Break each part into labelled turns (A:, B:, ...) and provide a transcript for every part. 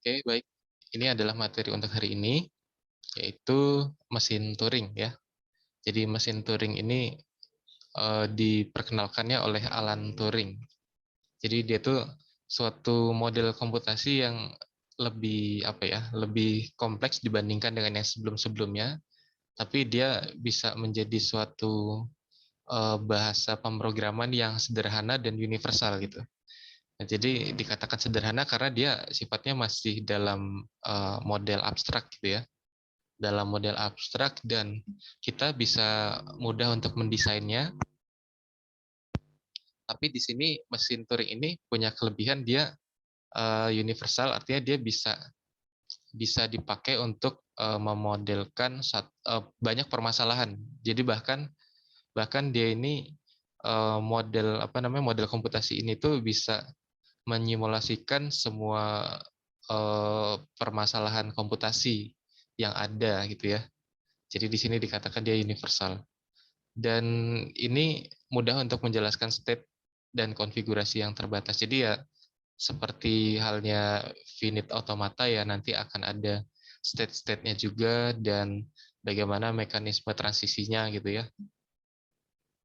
A: Oke, baik. Ini adalah materi untuk hari ini, yaitu mesin Turing ya. Jadi mesin Turing ini diperkenalkannya oleh Alan Turing. Jadi dia tuh suatu model komputasi yang lebih apa ya, lebih kompleks dibandingkan dengan yang sebelum-sebelumnya, tapi dia bisa menjadi suatu bahasa pemrograman yang sederhana dan universal gitu. Nah, jadi dikatakan sederhana karena dia sifatnya masih dalam model abstrak gitu ya, dalam model abstrak dan kita bisa mudah untuk mendesainnya. Tapi di sini mesin Turing ini punya kelebihan dia universal, artinya dia bisa bisa dipakai untuk memodelkan banyak permasalahan. Jadi bahkan bahkan dia ini model apa namanya model komputasi ini tuh bisa menyimulasikan semua permasalahan komputasi yang ada gitu ya. Jadi di sini dikatakan dia universal. Dan ini mudah untuk menjelaskan state dan konfigurasi yang terbatas. Jadi ya seperti halnya finite automata ya nanti akan ada state-state-nya juga dan bagaimana mekanisme transisinya gitu ya.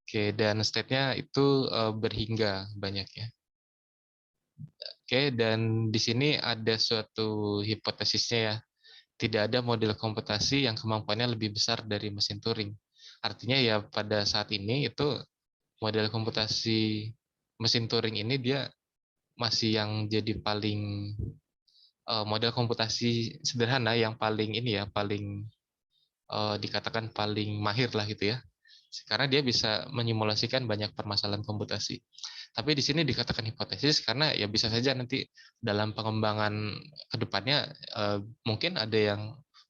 A: Oke, dan state-nya itu berhingga banyaknya. Oke, dan di sini ada suatu hipotesisnya ya. Tidak ada model komputasi yang kemampuannya lebih besar dari mesin Turing. Artinya ya pada saat ini itu model komputasi mesin Turing ini dia masih yang jadi paling model komputasi sederhana yang paling ini ya, paling dikatakan paling mahir lah gitu ya. Karena dia bisa menyimulasikan banyak permasalahan komputasi. Tapi di sini dikatakan hipotesis karena ya bisa saja nanti dalam pengembangan kedepannya mungkin ada yang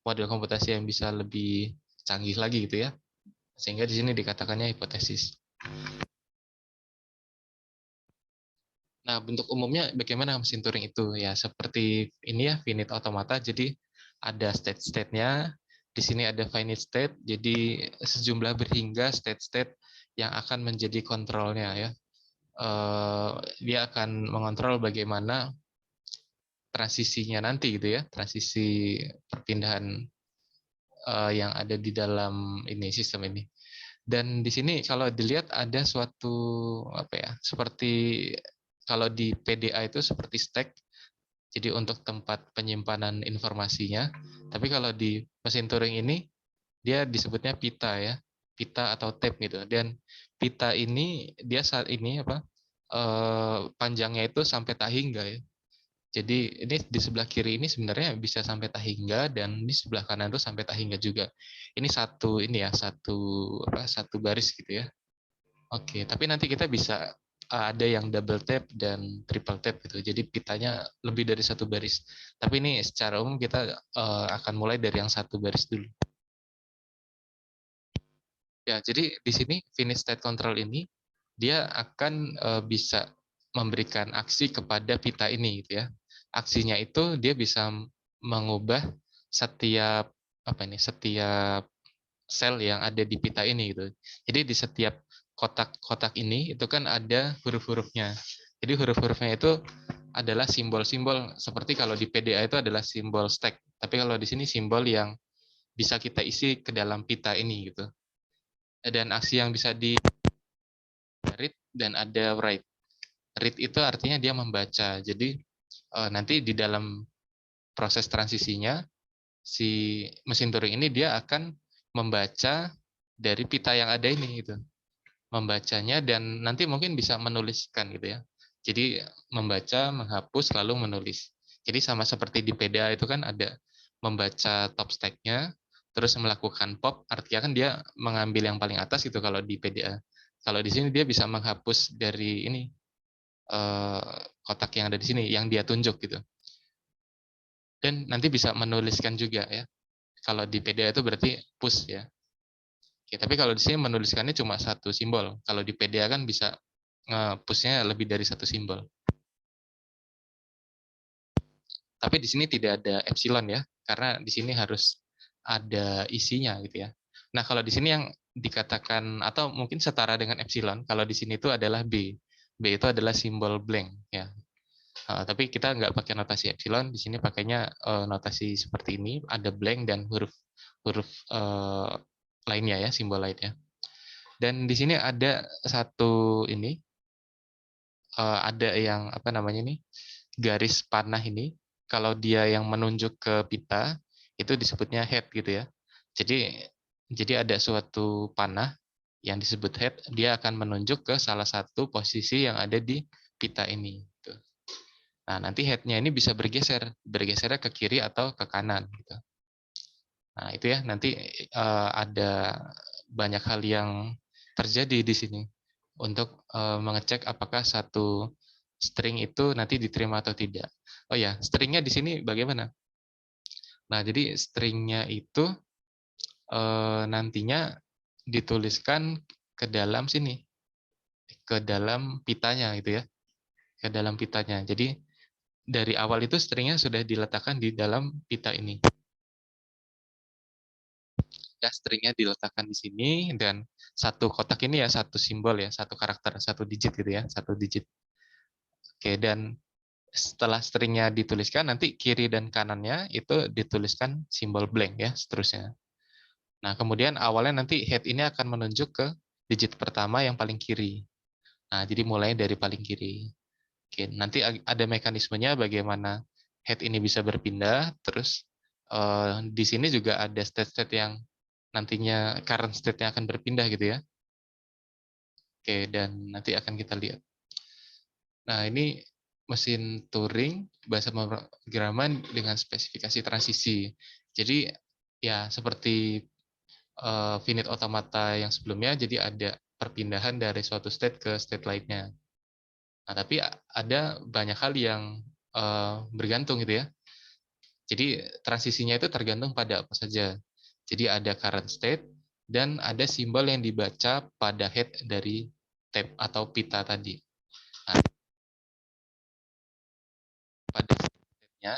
A: model komputasi yang bisa lebih canggih lagi gitu ya. Sehingga di sini dikatakannya hipotesis. Nah, bentuk umumnya bagaimana mesin Turing itu? Ya, seperti ini ya, finite automata. Jadi ada state-state-nya. Di sini ada finite state, jadi sejumlah berhingga state-state yang akan menjadi kontrolnya ya. Dia akan mengontrol bagaimana transisinya nanti gitu ya, transisi perpindahan yang ada di dalam ini sistem ini. Dan di sini kalau dilihat ada suatu apa ya, seperti kalau di PDA itu seperti stack, jadi untuk tempat penyimpanan informasinya. Tapi kalau di mesin Turing ini dia disebutnya pita ya, pita atau tape gitu. Dan pita ini dia saat ini apa panjangnya itu sampai tak hingga ya. Jadi ini di sebelah kiri ini sebenarnya bisa sampai tak hingga dan di sebelah kanan itu sampai tak hingga juga. Ini satu ini ya satu baris gitu ya. Oke, tapi nanti kita bisa ada yang double tap dan triple tap gitu. Jadi pitanya lebih dari satu baris. Tapi ini secara umum kita akan mulai dari yang satu baris dulu. Ya, jadi di sini finish state control ini dia akan bisa memberikan aksi kepada pita ini gitu ya. Aksinya itu dia bisa mengubah setiap apa ini setiap sel yang ada di pita ini gitu. Jadi di setiap kotak-kotak ini itu kan ada huruf-hurufnya. Jadi huruf-hurufnya itu adalah simbol-simbol seperti kalau di PDA itu adalah simbol stack. Tapi kalau di sini simbol yang bisa kita isi ke dalam pita ini gitu. Dan aksi yang bisa di read dan ada write. Read itu artinya dia membaca. Jadi nanti di dalam proses transisinya si mesin Turing ini dia akan membaca dari pita yang ada ini gitu. Membacanya dan nanti mungkin bisa menuliskan gitu ya. Jadi membaca, menghapus lalu menulis. Jadi sama seperti di PDA itu kan ada membaca top stack-nya terus melakukan pop, artinya kan dia mengambil yang paling atas gitu kalau di PDA. Kalau di sini dia bisa menghapus dari ini kotak yang ada di sini yang dia tunjuk gitu. Dan nanti bisa menuliskan juga ya. Kalau di PDA itu berarti push ya. Oke, tapi kalau di sini menuliskannya cuma satu simbol. Kalau di PDA kan bisa nge-push-nya lebih dari satu simbol. Tapi di sini tidak ada epsilon ya, karena di sini harus ada isinya gitu ya. Nah, kalau di sini yang dikatakan atau mungkin setara dengan epsilon, kalau di sini itu adalah B. B itu adalah simbol blank ya. Tapi kita nggak pakai notasi epsilon, di sini pakainya notasi seperti ini, ada blank dan huruf huruf lainnya ya, simbol lainnya. Dan di sini ada satu ini, ada yang apa namanya nih, garis panah ini, kalau dia yang menunjuk ke pita itu disebutnya head gitu ya. Jadi ada suatu panah yang disebut head, dia akan menunjuk ke salah satu posisi yang ada di pita ini. Gitu. Nah, nanti head-nya ini bisa bergesernya ke kiri atau ke kanan. Gitu. Nah, itu ya, nanti ada banyak hal yang terjadi di sini untuk mengecek apakah satu string itu nanti diterima atau tidak. Oh ya, stringnya di sini bagaimana? Nah, jadi stringnya itu nantinya dituliskan ke dalam sini, ke dalam pitanya gitu ya, ke dalam pitanya. Jadi dari awal itu stringnya sudah diletakkan di dalam pita ini. Ya, stringnya diletakkan di sini dan satu kotak ini ya satu simbol ya, satu karakter, satu digit gitu ya, satu digit. Oke, dan setelah stringnya dituliskan nanti kiri dan kanannya itu dituliskan simbol blank ya, seterusnya. Nah, kemudian awalnya nanti head ini akan menunjuk ke digit pertama yang paling kiri. Nah, jadi mulai dari paling kiri. Oke, nanti ada mekanismenya bagaimana head ini bisa berpindah, terus di sini juga ada state-state yang nantinya current state-nya akan berpindah gitu ya. Oke, dan nanti akan kita lihat. Nah, ini mesin Turing, bahasa pemrograman dengan spesifikasi transisi. Jadi, ya seperti finite automata yang sebelumnya, jadi ada perpindahan dari suatu state ke state lainnya. Nah, tapi ada banyak hal yang bergantung gitu ya. Jadi transisinya itu tergantung pada apa saja. Jadi ada current state dan ada simbol yang dibaca pada head dari tab atau pita tadi. Nah, pada state-nya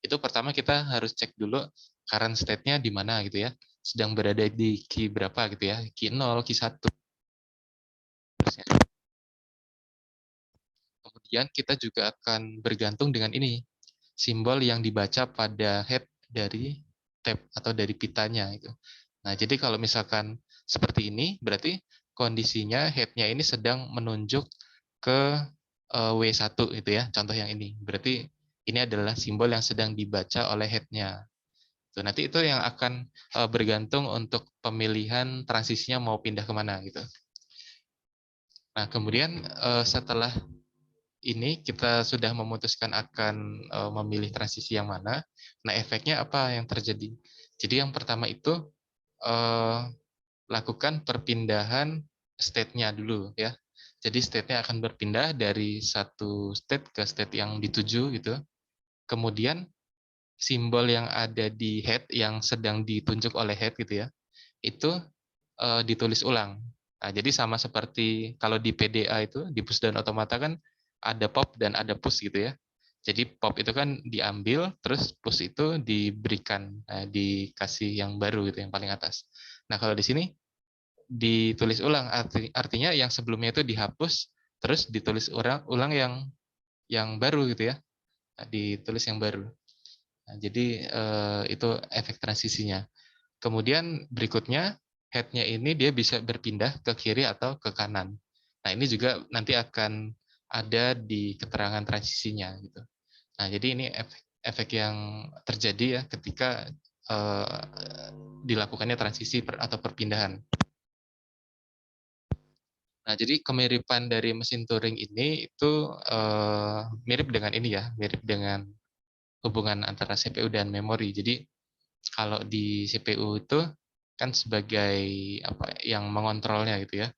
A: itu pertama kita harus cek dulu current state-nya di mana gitu ya. Sedang berada di key berapa gitu ya. Key 0, key 1. Kemudian kita juga akan bergantung dengan ini, simbol yang dibaca pada head dari tab atau dari pitanya itu. Nah, jadi kalau misalkan seperti ini, berarti kondisinya head-nya ini sedang menunjuk ke W1 itu ya, contoh yang ini. Berarti ini adalah simbol yang sedang dibaca oleh head-nya. Nanti itu yang akan bergantung untuk pemilihan transisinya mau pindah kemana gitu. Nah, kemudian setelah ini kita sudah memutuskan akan memilih transisi yang mana. Nah, efeknya apa yang terjadi? Jadi yang pertama itu lakukan perpindahan state-nya dulu ya. Jadi state-nya akan berpindah dari satu state ke state yang dituju gitu. Kemudian simbol yang ada di head yang sedang ditunjuk oleh head gitu ya, itu ditulis ulang. Nah, jadi sama seperti kalau di PDA itu, di push down automata kan ada pop dan ada push gitu ya. Jadi pop itu kan diambil, terus push itu diberikan, dikasih yang baru gitu, yang paling atas. Nah, kalau di sini ditulis ulang, artinya yang sebelumnya itu dihapus, terus ditulis ulang yang baru gitu ya. Nah, ditulis yang baru. Nah, jadi itu efek transisinya. Kemudian berikutnya head-nya ini dia bisa berpindah ke kiri atau ke kanan. Nah, ini juga nanti akan ada di keterangan transisinya gitu. Nah, jadi ini efek yang terjadi ya ketika dilakukannya transisi atau perpindahan. Nah, jadi kemiripan dari mesin Turing ini itu mirip dengan ini ya, mirip dengan hubungan antara CPU dan memori. Jadi kalau di CPU itu kan sebagai apa yang mengontrolnya gitu ya.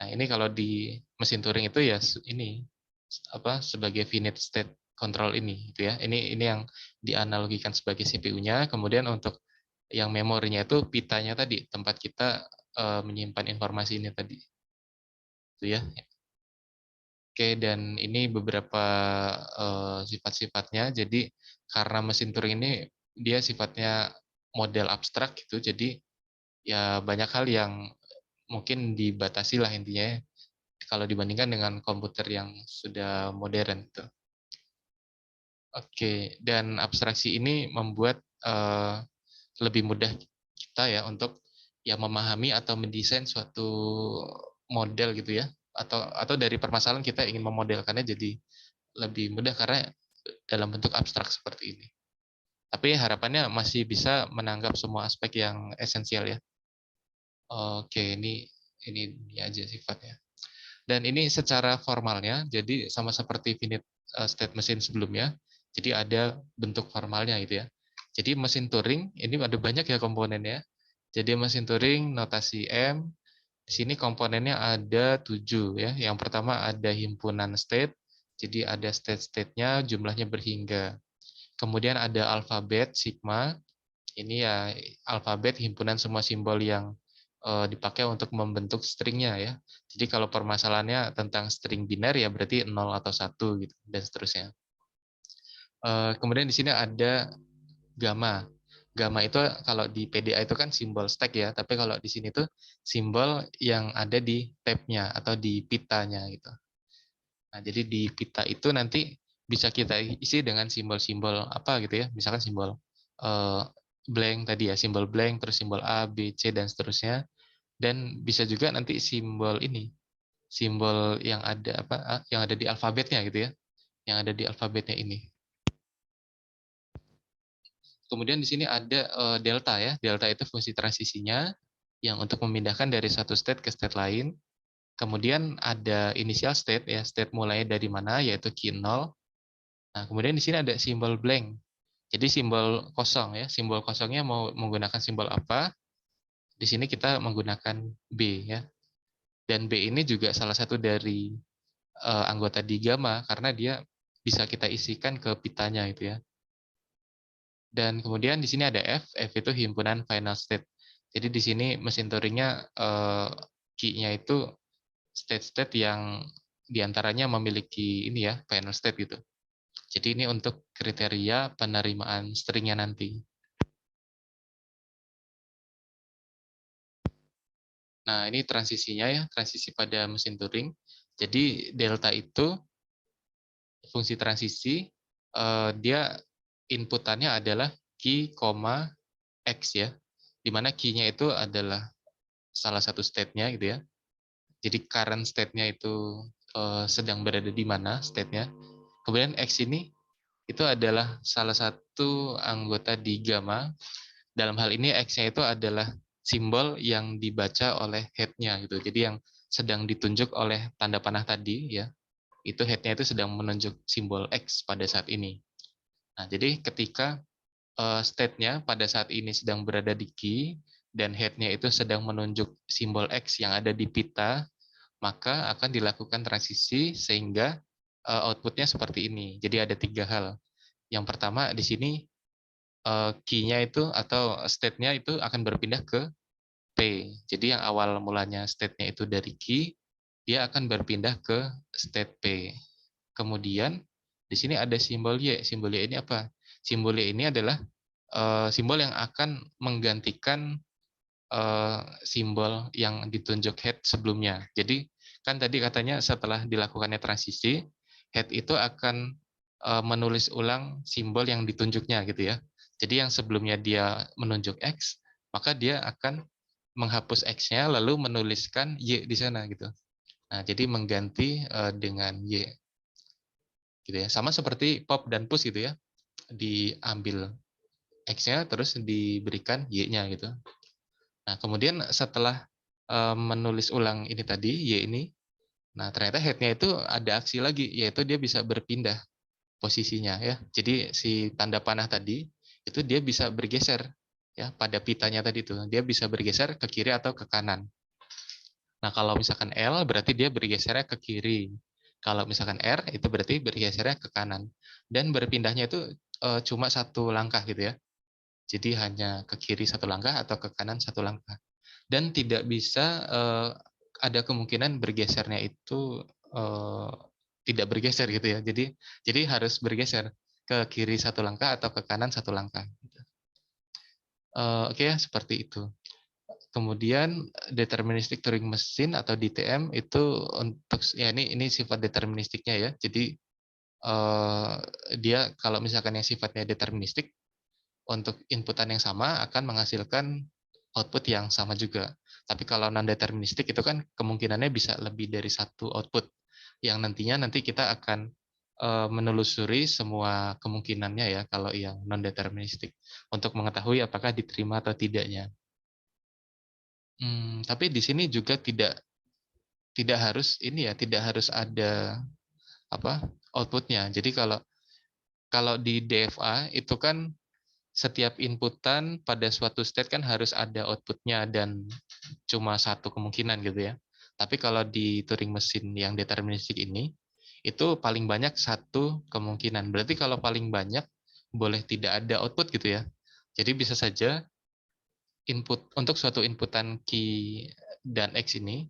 A: Nah, ini kalau di mesin Turing itu ya ini apa sebagai finite state control ini gitu ya. Ini yang dianalogikan sebagai CPU-nya, kemudian untuk yang memorinya itu pitanya tadi, tempat kita menyimpan informasi ini tadi. Itu ya. Oke, dan ini beberapa sifat-sifatnya. Jadi karena mesin Turing ini dia sifatnya model abstrak gitu, jadi ya banyak hal yang mungkin dibatasi lah intinya kalau dibandingkan dengan komputer yang sudah modern tuh. Oke, dan abstraksi ini membuat lebih mudah kita ya untuk ya memahami atau mendesain suatu model gitu ya, atau dari permasalahan kita ingin memodelkannya jadi lebih mudah karena dalam bentuk abstrak seperti ini. Tapi harapannya masih bisa menangkap semua aspek yang esensial ya. Oke, ini aja sifatnya. Dan ini secara formalnya, jadi sama seperti finite state machine sebelumnya, jadi ada bentuk formalnya gitu ya. Jadi mesin Turing, ini ada banyak ya komponennya. Jadi mesin Turing notasi M, di sini komponennya ada 7 ya. Yang pertama ada himpunan state, jadi ada state-state-nya jumlahnya berhingga. Kemudian ada alfabet sigma, ini ya alfabet himpunan semua simbol yang dipakai untuk membentuk stringnya ya. Jadi kalau permasalahannya tentang string biner ya berarti 0 atau 1 gitu dan seterusnya. Kemudian di sini ada gamma. Gamma itu kalau di PDA itu kan simbol stack ya, tapi kalau di sini tuh simbol yang ada di tab-nya atau di pitanya gitu. Nah, jadi di pita itu nanti bisa kita isi dengan simbol-simbol apa gitu ya, misalkan simbol eh, blank tadi ya, simbol blank, terus simbol A, B, C, dan seterusnya. Dan bisa juga nanti simbol ini, simbol yang ada apa, yang ada di alfabetnya gitu ya, yang ada di alfabetnya ini. Kemudian di sini ada delta ya, delta itu fungsi transisinya yang untuk memindahkan dari satu state ke state lain. Kemudian ada initial state ya, state mulainya dari mana, yaitu key 0. Nah, kemudian di sini ada simbol blank. Jadi simbol kosong ya, simbol kosongnya mau menggunakan simbol apa? Di sini kita menggunakan B ya. Dan B ini juga salah satu dari anggota di gamma karena dia bisa kita isikan ke pitanya itu ya. Dan kemudian di sini ada F, F itu himpunan final state. Jadi di sini mesin Turing-nya key-nya itu state-state yang diantaranya memiliki ini ya, final state gitu. Jadi ini untuk kriteria penerimaan stringnya nanti. Nah, ini transisinya ya, transisi pada mesin Turing. Jadi delta itu fungsi transisi, dia inputannya adalah key, x ya, di mana key-nya itu adalah salah satu state-nya gitu ya. Jadi current state-nya itu sedang berada di mana state-nya. Kemudian x ini itu adalah salah satu anggota di gamma. Dalam hal ini x-nya itu adalah simbol yang dibaca oleh head-nya gitu. Jadi yang sedang ditunjuk oleh tanda panah tadi ya, itu head-nya itu sedang menunjuk simbol X pada saat ini. Nah, jadi ketika state-nya pada saat ini sedang berada di key dan head-nya itu sedang menunjuk simbol X yang ada di pita, maka akan dilakukan transisi sehingga output-nya seperti ini. Jadi ada 3 hal. Yang pertama di sini key-nya itu atau state-nya itu akan berpindah ke P. Jadi yang awal mulanya state-nya itu dari key, dia akan berpindah ke state P. Kemudian di sini ada simbol Y. Simbol Y ini apa? Simbol Y ini adalah simbol yang akan menggantikan simbol yang ditunjuk head sebelumnya. Jadi kan tadi katanya setelah dilakukannya transisi, head itu akan menulis ulang simbol yang ditunjuknya gitu ya. Jadi yang sebelumnya dia menunjuk X, maka dia akan menghapus X-nya lalu menuliskan Y di sana gitu. Nah, jadi mengganti dengan Y gitu ya. Sama seperti pop dan push gitu ya. Diambil X-nya terus diberikan Y-nya gitu. Nah, kemudian setelah menulis ulang ini tadi, Y ini, nah ternyata head-nya itu ada aksi lagi, yaitu dia bisa berpindah posisinya ya. Jadi si tanda panah tadi, itu dia bisa bergeser ya pada pitanya tadi itu. Dia bisa bergeser ke kiri atau ke kanan. Nah, kalau misalkan L berarti dia bergesernya ke kiri. Kalau misalkan R itu berarti bergesernya ke kanan. Dan berpindahnya itu cuma satu langkah gitu ya. Jadi hanya ke kiri satu langkah atau ke kanan satu langkah. Dan tidak bisa ada kemungkinan bergesernya itu tidak bergeser gitu ya. Jadi harus bergeser ke kiri satu langkah atau ke kanan satu langkah. Oke ya, seperti itu. Kemudian deterministic Turing machine atau DTM itu untuk ya ini sifat deterministiknya ya. Jadi dia kalau misalkan yang sifatnya deterministik, untuk inputan yang sama akan menghasilkan output yang sama juga. Tapi kalau non-deterministik itu kan kemungkinannya bisa lebih dari satu output, yang nantinya nanti kita akan menelusuri semua kemungkinannya ya kalau yang non-deterministik, untuk mengetahui apakah diterima atau tidaknya. Tapi di sini juga tidak tidak harus ini ya, tidak harus ada apa outputnya. Jadi kalau kalau di DFA itu kan setiap inputan pada suatu state kan harus ada outputnya dan cuma satu kemungkinan gitu ya. Tapi kalau di Turing mesin yang deterministik ini, itu paling banyak satu kemungkinan. Berarti kalau paling banyak boleh tidak ada output gitu ya. Jadi bisa saja input untuk suatu inputan key dan X ini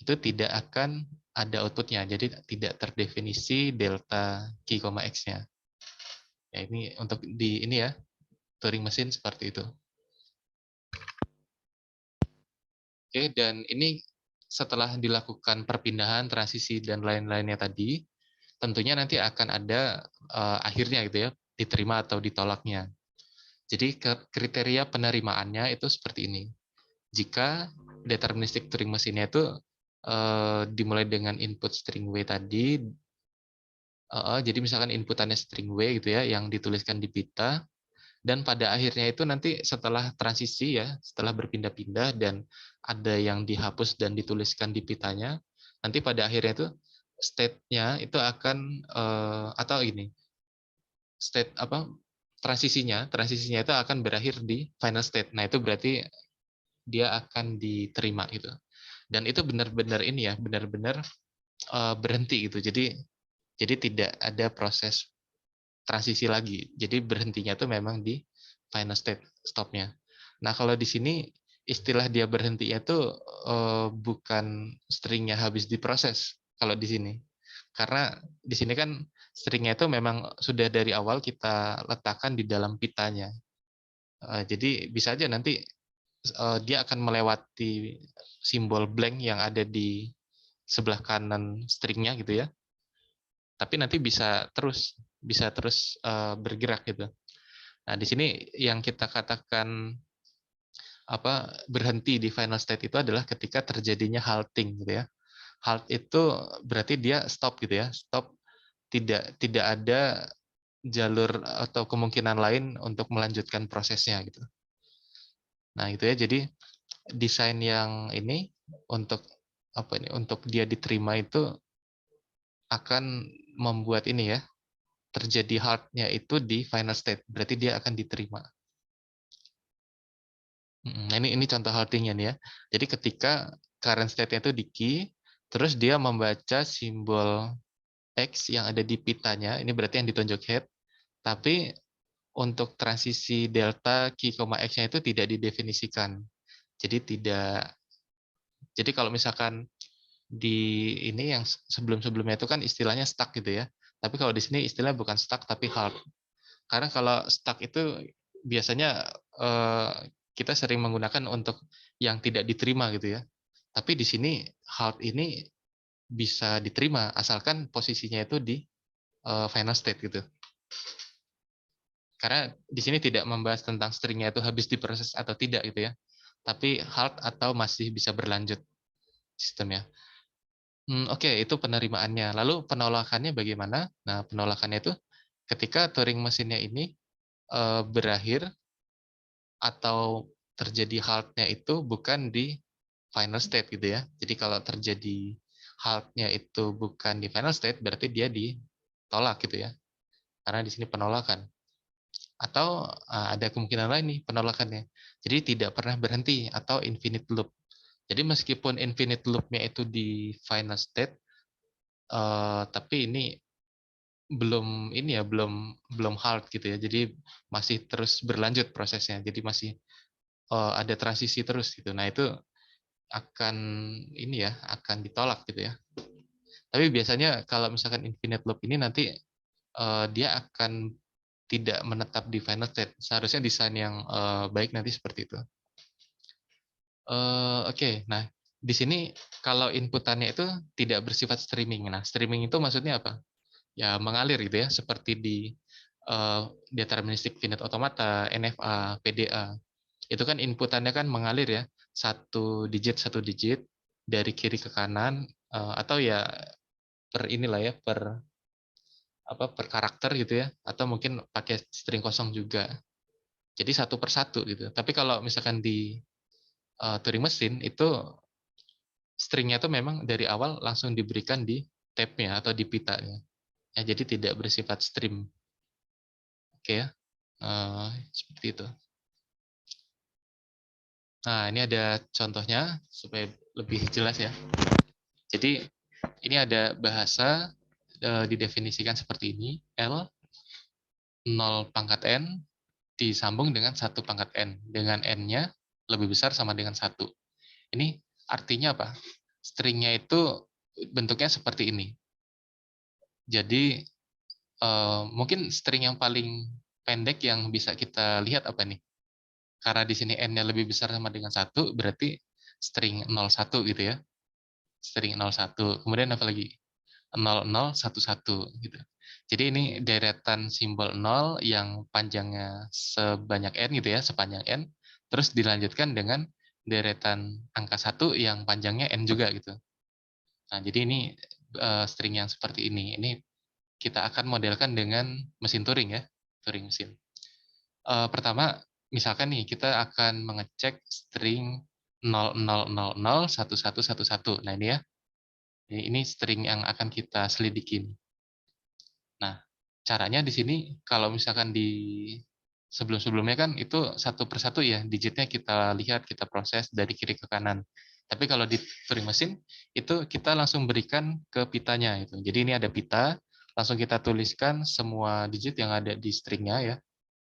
A: itu tidak akan ada outputnya. Jadi tidak terdefinisi delta key, X-nya. Ya ini untuk di ini ya, Turing mesin seperti itu. Oke, dan ini setelah dilakukan perpindahan, transisi, dan lain-lainnya tadi, tentunya nanti akan ada akhirnya gitu ya, diterima atau ditolaknya. Jadi kriteria penerimaannya itu seperti ini. Jika deterministic Turing mesinnya itu dimulai dengan input string W tadi, jadi misalkan inputannya string W gitu ya, yang dituliskan di pita, dan pada akhirnya itu nanti setelah transisi ya, setelah berpindah-pindah dan ada yang dihapus dan dituliskan di pitanya, nanti pada akhirnya itu state-nya itu akan atau ini state apa transisinya itu akan berakhir di final state. Nah, itu berarti dia akan diterima gitu. Dan itu benar-benar ini ya, benar-benar berhenti gitu. Jadi tidak ada proses transisi lagi. Jadi berhentinya tuh memang di final state stopnya. Nah, kalau di sini istilah dia berhentinya tuh bukan stringnya habis diproses kalau di sini. Karena di sini kan stringnya itu memang sudah dari awal kita letakkan di dalam pitanya. Jadi bisa aja nanti dia akan melewati simbol blank yang ada di sebelah kanan stringnya gitu ya. Tapi nanti bisa terus bergerak gitu. Nah, di sini yang kita katakan berhenti di final state itu adalah ketika terjadinya halting gitu ya. Halt itu berarti dia stop gitu ya. Stop, tidak ada jalur atau kemungkinan lain untuk melanjutkan prosesnya gitu. Nah, itu ya. Jadi desain yang ini untuk untuk dia diterima itu akan membuat ini ya, terjadi halt-nya itu di final state. Berarti dia akan diterima. Nah, ini contoh haltingnya nih ya. Jadi ketika current state-nya itu di key, terus dia membaca simbol X yang ada di pitanya, ini berarti yang ditunjuk head, tapi untuk transisi delta key, X-nya itu tidak didefinisikan. Jadi kalau misalkan di ini yang sebelum-sebelumnya itu kan istilahnya stuck gitu ya. Tapi kalau di sini istilahnya bukan stuck tapi halt. Karena kalau stuck itu biasanya kita sering menggunakan untuk yang tidak diterima gitu ya. Tapi di sini halt ini bisa diterima asalkan posisinya itu di final state gitu. Karena di sini tidak membahas tentang stringnya itu habis diproses atau tidak gitu ya. Tapi halt atau masih bisa berlanjut sistemnya. Oke, itu penerimaannya. Lalu penolakannya bagaimana? Nah, penolakannya itu ketika Turing mesinnya ini berakhir atau terjadi halt-nya itu bukan di final state gitu ya. Jadi kalau terjadi halt-nya itu bukan di final state, berarti dia ditolak gitu ya. Karena di sini penolakan. Atau ada kemungkinan lain nih penolakannya. Jadi tidak pernah berhenti atau infinite loop. Jadi meskipun infinite loop-nya itu di final state, tapi ini belum halt gitu ya. Jadi masih terus berlanjut prosesnya. Jadi masih ada transisi terus gitu. Nah, itu akan ini ya, akan ditolak gitu ya. Tapi biasanya kalau misalkan infinite loop ini nanti dia akan tidak menetap di final state. Seharusnya desain yang baik nanti seperti itu. Oke, nah di sini kalau inputannya itu tidak bersifat streaming. Nah, streaming itu maksudnya apa? ya mengalir gitu ya, seperti di deterministic finite automata, NFA, PDA. Itu kan inputannya kan mengalir ya, satu digit dari kiri ke kanan, atau ya per inilah ya, per karakter gitu ya, atau mungkin pakai string kosong juga. Jadi satu per satu gitu. Tapi kalau misalkan di Turing mesin itu stringnya itu memang dari awal langsung diberikan di tab-nya atau di pitanya. Ya, jadi tidak bersifat stream. Oke ya. Seperti itu. Nah, ini ada contohnya supaya lebih jelas ya. Jadi ini ada bahasa didefinisikan seperti ini, L 0 pangkat N disambung dengan 1 pangkat N, dengan N-nya lebih besar sama dengan 1. Ini artinya apa? Stringnya itu bentuknya seperti ini. Jadi mungkin string yang paling pendek yang bisa kita lihat apa nih? Karena di sini N-nya lebih besar sama dengan 1, berarti string 01 gitu ya. String 01. Kemudian apa lagi? 0011 gitu. Jadi ini deretan simbol 0 yang panjangnya sebanyak n gitu ya, sepanjang n, terus dilanjutkan dengan deretan angka 1 yang panjangnya n juga gitu. Nah, jadi ini string yang seperti ini. Ini kita akan modelkan dengan mesin Turing ya, Turing mesin. Pertama, misalkan nih kita akan mengecek string 00001111. Nah, ini ya. Ini string yang akan kita selidiki. Nah, caranya di sini kalau misalkan di sebelum-sebelumnya kan itu satu persatu ya, digitnya kita lihat, kita proses dari kiri ke kanan. Tapi kalau di Turing mesin itu kita langsung berikan ke pitanya itu. Jadi ini ada pita, langsung kita tuliskan semua digit yang ada di stringnya ya.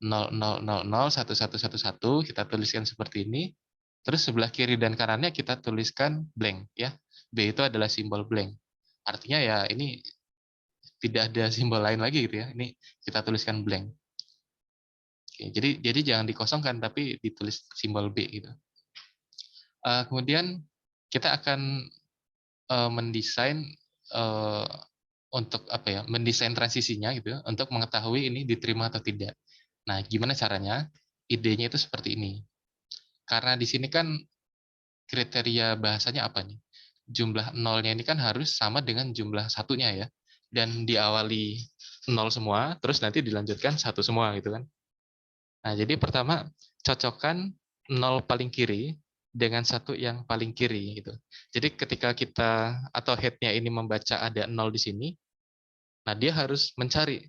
A: 00001111 kita tuliskan seperti ini. Terus sebelah kiri dan kanannya kita tuliskan blank ya. B itu adalah simbol blank. Artinya ya ini tidak ada simbol lain lagi gitu ya. Ini kita tuliskan blank. Oke, jadi jangan dikosongkan tapi ditulis simbol B gitu. Kemudian kita akan mendesain untuk apa ya? Mendesain transisinya gitu ya, untuk mengetahui ini diterima atau tidak. Nah, gimana caranya? Idenya itu seperti ini. Karena di sini kan kriteria bahasanya apa nih? Jumlah nolnya ini kan harus sama dengan jumlah satunya ya. Dan diawali nol semua, terus nanti dilanjutkan satu semua gitu kan. Nah, jadi pertama cocokkan nol paling kiri dengan satu yang paling kiri gitu. Jadi ketika kita atau head-nya ini membaca ada nol di sini, nah dia harus mencari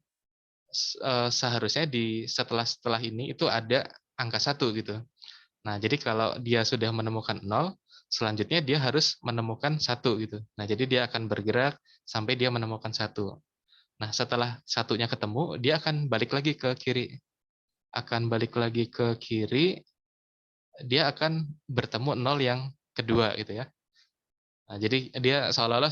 A: seharusnya di setelah ini itu ada angka satu gitu. Nah, jadi kalau dia sudah menemukan nol, selanjutnya dia harus menemukan satu gitu. Nah, jadi dia akan bergerak sampai dia menemukan satu. Nah, setelah satunya ketemu, dia akan balik lagi ke kiri. Akan balik lagi ke kiri, dia akan bertemu nol yang kedua gitu ya. Nah, jadi dia seolah-olah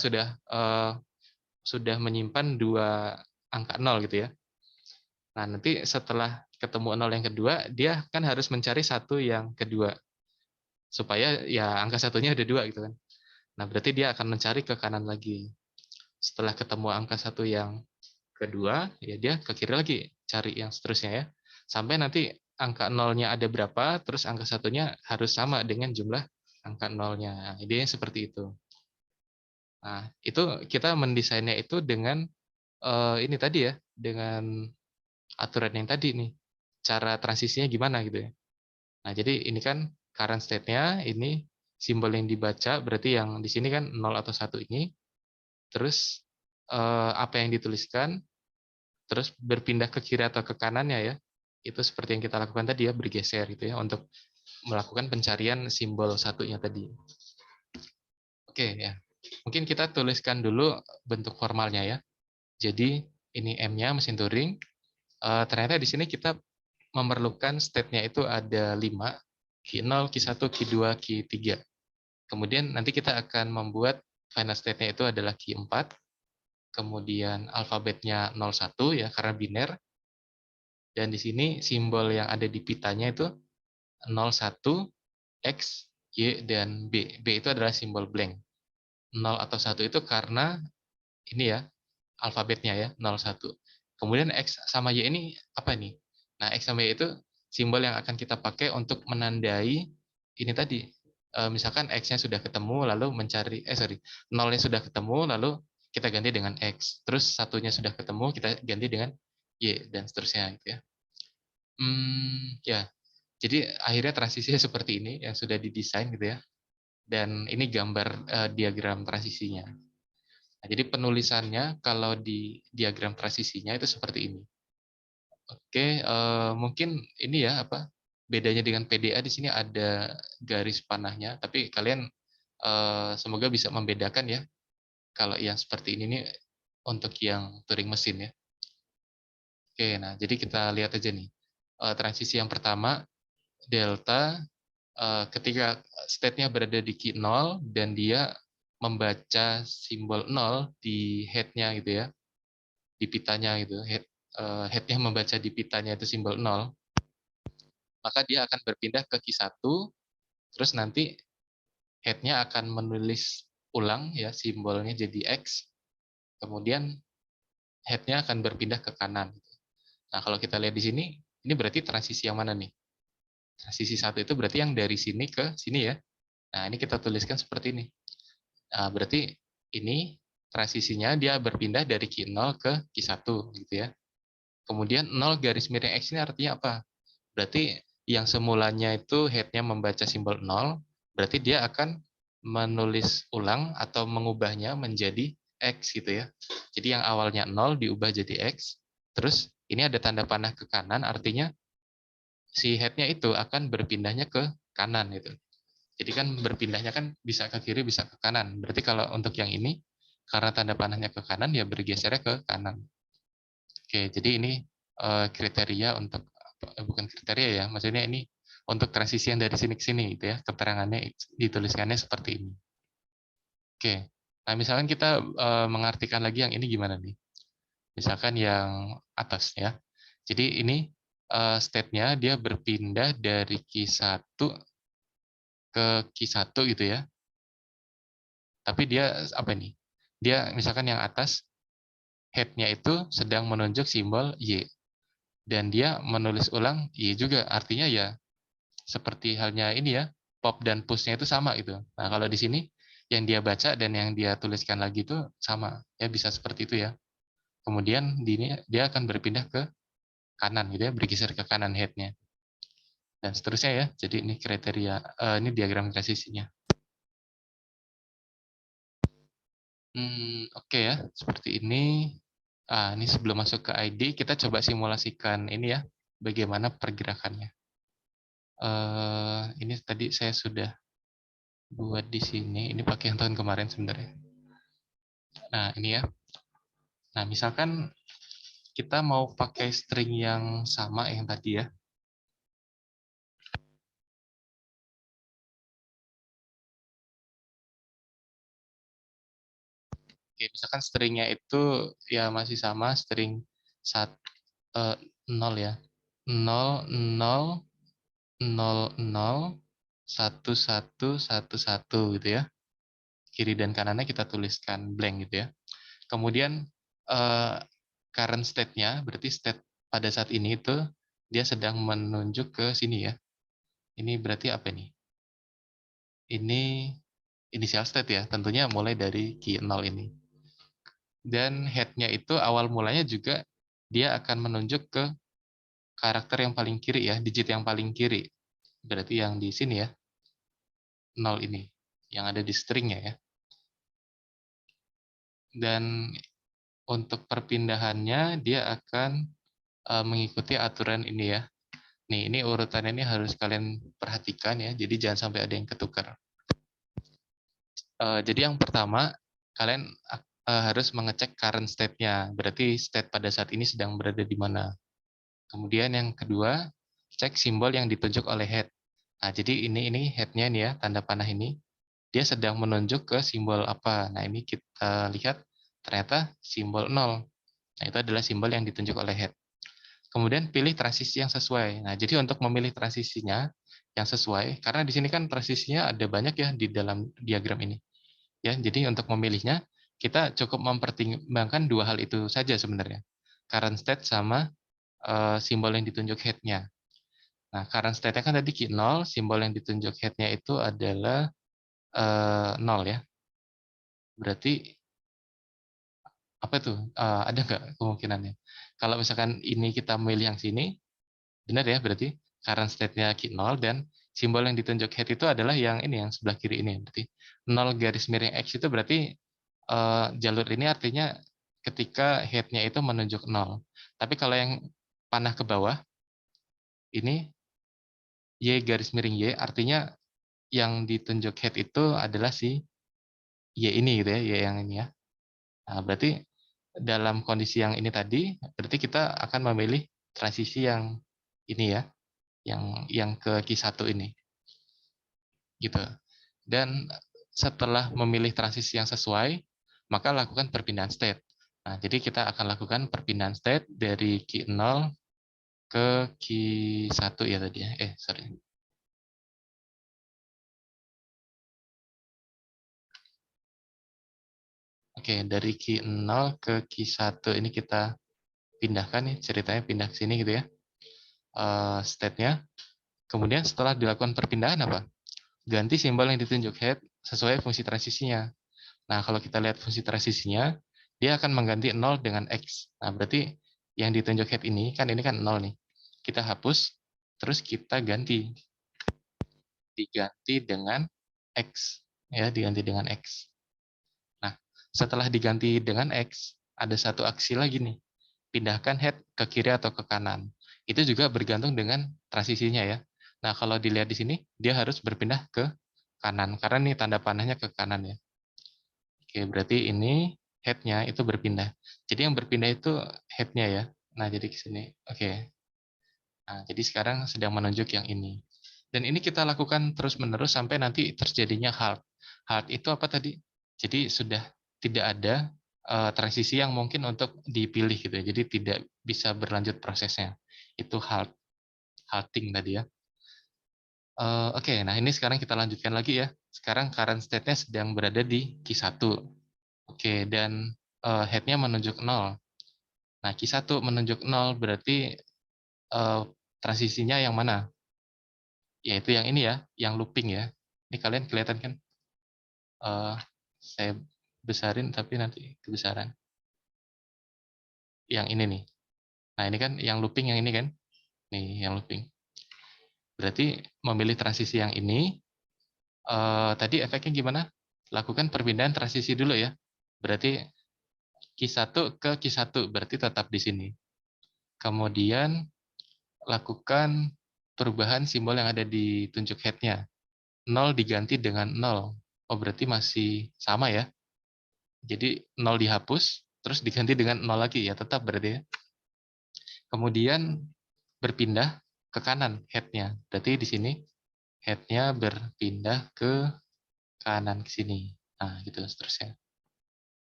A: sudah menyimpan dua angka nol gitu ya. Nah, nanti setelah ketemu nol yang kedua, dia kan harus mencari satu yang kedua supaya ya angka satunya ada dua gitu kan. Nah, berarti dia akan mencari ke kanan lagi. Setelah ketemu angka satu yang kedua, ya dia ke kiri lagi, cari yang seterusnya ya. Sampai nanti angka nolnya ada berapa, terus angka satunya harus sama dengan jumlah angka nolnya. Idenya seperti itu. Nah, itu kita mendesainnya itu dengan ini tadi ya, dengan aturan yang tadi nih. Cara transisinya gimana gitu ya. Nah, jadi ini kan current state-nya, ini simbol yang dibaca, berarti yang di sini kan 0 atau 1 ini. Terus apa yang dituliskan, terus berpindah ke kiri atau ke kanannya ya. Itu seperti yang kita lakukan tadi ya, bergeser gitu ya, untuk melakukan pencarian simbol satunya tadi. Oke ya, mungkin kita tuliskan dulu bentuk formalnya ya. Jadi ini M-nya mesin Turing. Ternyata di sini kita memerlukan state-nya itu ada 5, Q0, Q1, Q2, Q3. Kemudian nanti kita akan membuat final state-nya itu adalah Q4, kemudian alfabetnya 01 ya karena biner, dan di sini simbol yang ada di pitanya itu 01, X, Y, dan B. B itu adalah simbol blank. 0 atau 1 itu karena ini ya, alfabetnya ya, 0, 1. Kemudian X sama Y ini apa nih? Nah, X sama Y itu simbol yang akan kita pakai untuk menandai ini tadi. Misalkan X-nya sudah ketemu, lalu mencari, sorry, 0-nya sudah ketemu, lalu kita ganti dengan X. Terus satunya sudah ketemu, kita ganti dengan Y, dan seterusnya gitu ya. Ya, jadi akhirnya transisinya seperti ini, yang sudah didesain gitu ya. Dan ini gambar diagram transisinya. Nah, jadi penulisannya kalau di diagram transisinya itu seperti ini. Oke, mungkin ini ya apa bedanya dengan PDA di sini ada garis panahnya, tapi kalian semoga bisa membedakan ya. Kalau yang seperti ini nih untuk yang Turing mesin ya. Oke, nah jadi kita lihat aja nih. Transisi yang pertama delta ketika state-nya berada di key 0 dan dia membaca simbol 0 di head-nya gitu ya, di pitanya gitu. Head-nya membaca di pitanya itu simbol 0, maka dia akan berpindah ke key 1, terus nanti head-nya akan menulis ulang ya simbolnya jadi X, kemudian head-nya akan berpindah ke kanan. Nah, kalau kita lihat di sini, ini berarti transisi yang mana nih? Transisi 1 itu berarti yang dari sini ke sini ya. Nah, ini kita tuliskan seperti ini. Nah, berarti ini transisinya dia berpindah dari key 0 ke key 1 gitu ya. Kemudian 0 garis miring X ini artinya apa? Berarti yang semulanya itu head-nya membaca simbol 0, berarti dia akan menulis ulang atau mengubahnya menjadi X gitu ya. Jadi yang awalnya 0 diubah jadi X, terus ini ada tanda panah ke kanan, artinya si head-nya itu akan berpindahnya ke kanan gitu. Jadi kan berpindahnya kan bisa ke kiri, bisa ke kanan. Berarti kalau untuk yang ini, karena tanda panahnya ke kanan, ya bergesernya ke kanan. Oke, jadi ini kriteria untuk, bukan kriteria ya, maksudnya ini untuk transisi yang dari sini ke sini gitu ya, keterangannya dituliskannya seperti ini. Oke, nah misalkan kita mengartikan lagi yang ini gimana nih? Misalkan yang atas ya. Jadi ini state-nya dia berpindah dari key 1 ke key 1 gitu ya. Tapi dia apa nih? Dia misalkan yang atas head-nya itu sedang menunjuk simbol Y dan dia menulis ulang Y juga. Artinya ya seperti halnya ini ya, pop dan push-nya itu sama gitu. Nah, kalau di sini yang dia baca dan yang dia tuliskan lagi itu sama. Ya bisa seperti itu ya. Kemudian dia akan berpindah ke kanan gitu ya, bergeser ke kanan head-nya. Dan seterusnya ya. Jadi ini kriteria, ini diagram transisinya. Oke ya, seperti ini. Ini sebelum masuk ke ID, kita coba simulasikan ini ya, bagaimana pergerakannya. Ini tadi saya sudah buat di sini. Ini pakai yang tahun kemarin sebenarnya. Nah, ini ya. Nah, misalkan kita mau pakai string yang sama yang tadi ya. Oke, misalkan stringnya itu ya masih sama, string 0 ya. 0, 0, 0, 0, 1, 1, 1, 1 gitu ya. Kiri dan kanannya kita tuliskan blank gitu ya. Kemudian current state-nya, berarti state pada saat ini itu dia sedang menunjuk ke sini ya. Ini berarti apa nih? Ini initial state ya, tentunya mulai dari key 0 ini. Dan head-nya itu awal mulanya juga dia akan menunjuk ke karakter yang paling kiri ya, digit yang paling kiri. Berarti yang di sini ya, 0 ini, yang ada di string-nya ya. Dan untuk perpindahannya dia akan mengikuti aturan ini ya. Nih, ini urutannya ini harus kalian perhatikan ya, jadi jangan sampai ada yang ketukar. Jadi yang pertama, kalian harus mengecek current state-nya, berarti state pada saat ini sedang berada di mana. Kemudian yang kedua, cek simbol yang ditunjuk oleh head. Nah, jadi ini head-nya nih ya, tanda panah ini, dia sedang menunjuk ke simbol apa. Nah, ini kita lihat ternyata simbol 0. Nah, itu adalah simbol yang ditunjuk oleh head. Kemudian pilih transisi yang sesuai. Nah, jadi untuk memilih transisinya yang sesuai, karena di sini kan transisinya ada banyak ya di dalam diagram ini. Ya, jadi untuk memilihnya kita cukup mempertimbangkan dua hal itu saja sebenarnya. Current state sama simbol yang ditunjuk head-nya. Nah, current state-nya kan tadi key 0, simbol yang ditunjuk head-nya itu adalah 0 ya. Berarti apa tuh? Ada nggak kemungkinannya? Kalau misalkan ini kita milih yang sini, benar ya berarti current state-nya key 0 dan simbol yang ditunjuk head itu adalah yang ini, yang sebelah kiri ini. Berarti 0 garis miring X itu berarti jalur ini artinya ketika head-nya itu menunjuk 0. Tapi kalau yang panah ke bawah, ini Y garis miring Y, artinya yang ditunjuk head itu adalah si Y ini gitu ya, Y yang ini ya. Nah, berarti dalam kondisi yang ini tadi, berarti kita akan memilih transisi yang ini ya, yang ke Q1 ini. Gitu. Dan setelah memilih transisi yang sesuai, maka lakukan perpindahan state. Nah, jadi kita akan lakukan perpindahan state dari Q0 ke Q1 ya tadi ya. Sorry. Oke, dari Q0 ke Q1 ini kita pindahkan nih, ceritanya pindah ke sini gitu ya. State-nya. Kemudian setelah dilakukan perpindahan apa? Ganti simbol yang ditunjuk head sesuai fungsi transisinya. Nah, kalau kita lihat fungsi transisinya, dia akan mengganti 0 dengan X. Nah, berarti yang ditunjuk head ini kan 0 nih. Kita hapus, terus kita ganti. Diganti dengan X. Ya, diganti dengan X. Nah, setelah diganti dengan X, ada satu aksi lagi nih. Pindahkan head ke kiri atau ke kanan. Itu juga bergantung dengan transisinya ya. Nah, kalau dilihat di sini, dia harus berpindah ke kanan. Karena nih tanda panahnya ke kanan ya. Oke, berarti ini head-nya itu berpindah. Jadi yang berpindah itu head-nya ya. Nah, jadi ke sini. Oke. Nah, jadi sekarang sedang menunjuk yang ini. Dan ini kita lakukan terus-menerus sampai nanti terjadinya halt. Halt itu apa tadi? Jadi sudah tidak ada transisi yang mungkin untuk dipilih gitu ya. Jadi tidak bisa berlanjut prosesnya. Itu halt, halting tadi ya. Oke, nah ini sekarang kita lanjutkan lagi ya. Sekarang current state-nya sedang berada di Q1. Oke, dan head-nya menunjuk 0. Nah, Q1 menunjuk 0 berarti transisinya yang mana? Yaitu yang ini ya, yang looping ya. Ini kalian kelihatan kan? Saya besarin tapi nanti kebesaran. Yang ini nih. Nah, ini kan yang looping yang ini kan? Nih, yang looping. Berarti memilih transisi yang ini, tadi efeknya gimana? Lakukan perpindahan transisi dulu ya. Berarti Q1 ke Q1, berarti tetap di sini. Kemudian lakukan perubahan simbol yang ada di tunjuk head-nya. 0 diganti dengan 0. Oh, berarti masih sama ya. Jadi 0 dihapus, terus diganti dengan 0 lagi ya, tetap berarti ya. Kemudian berpindah ke kanan head-nya. Berarti di sini head-nya berpindah ke kanan ke sini. Nah, gitu seterusnya.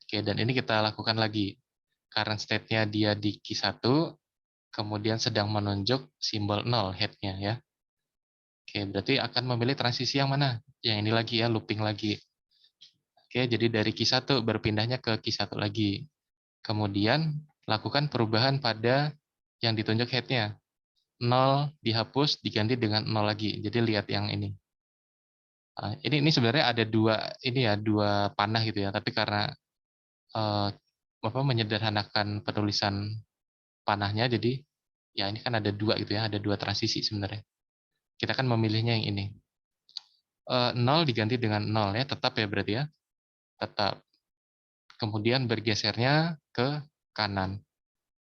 A: Oke, dan ini kita lakukan lagi. Current state-nya dia di Q1, kemudian sedang menunjuk simbol 0 head-nya ya. Oke, berarti akan memilih transisi yang mana? Yang ini lagi ya, looping lagi. Oke, jadi dari Q1 berpindahnya ke Q1 lagi. Kemudian lakukan perubahan pada yang ditunjuk head-nya. 0 dihapus, diganti dengan 0 lagi. Jadi lihat yang ini. Ini sebenarnya ada dua panah gitu ya, tapi karena menyederhanakan penulisan panahnya, jadi ya ini kan ada dua gitu ya, ada dua transisi sebenarnya. Kita kan memilihnya yang ini. 0 diganti dengan 0 ya, tetap ya berarti ya. Tetap. Kemudian bergesernya ke kanan.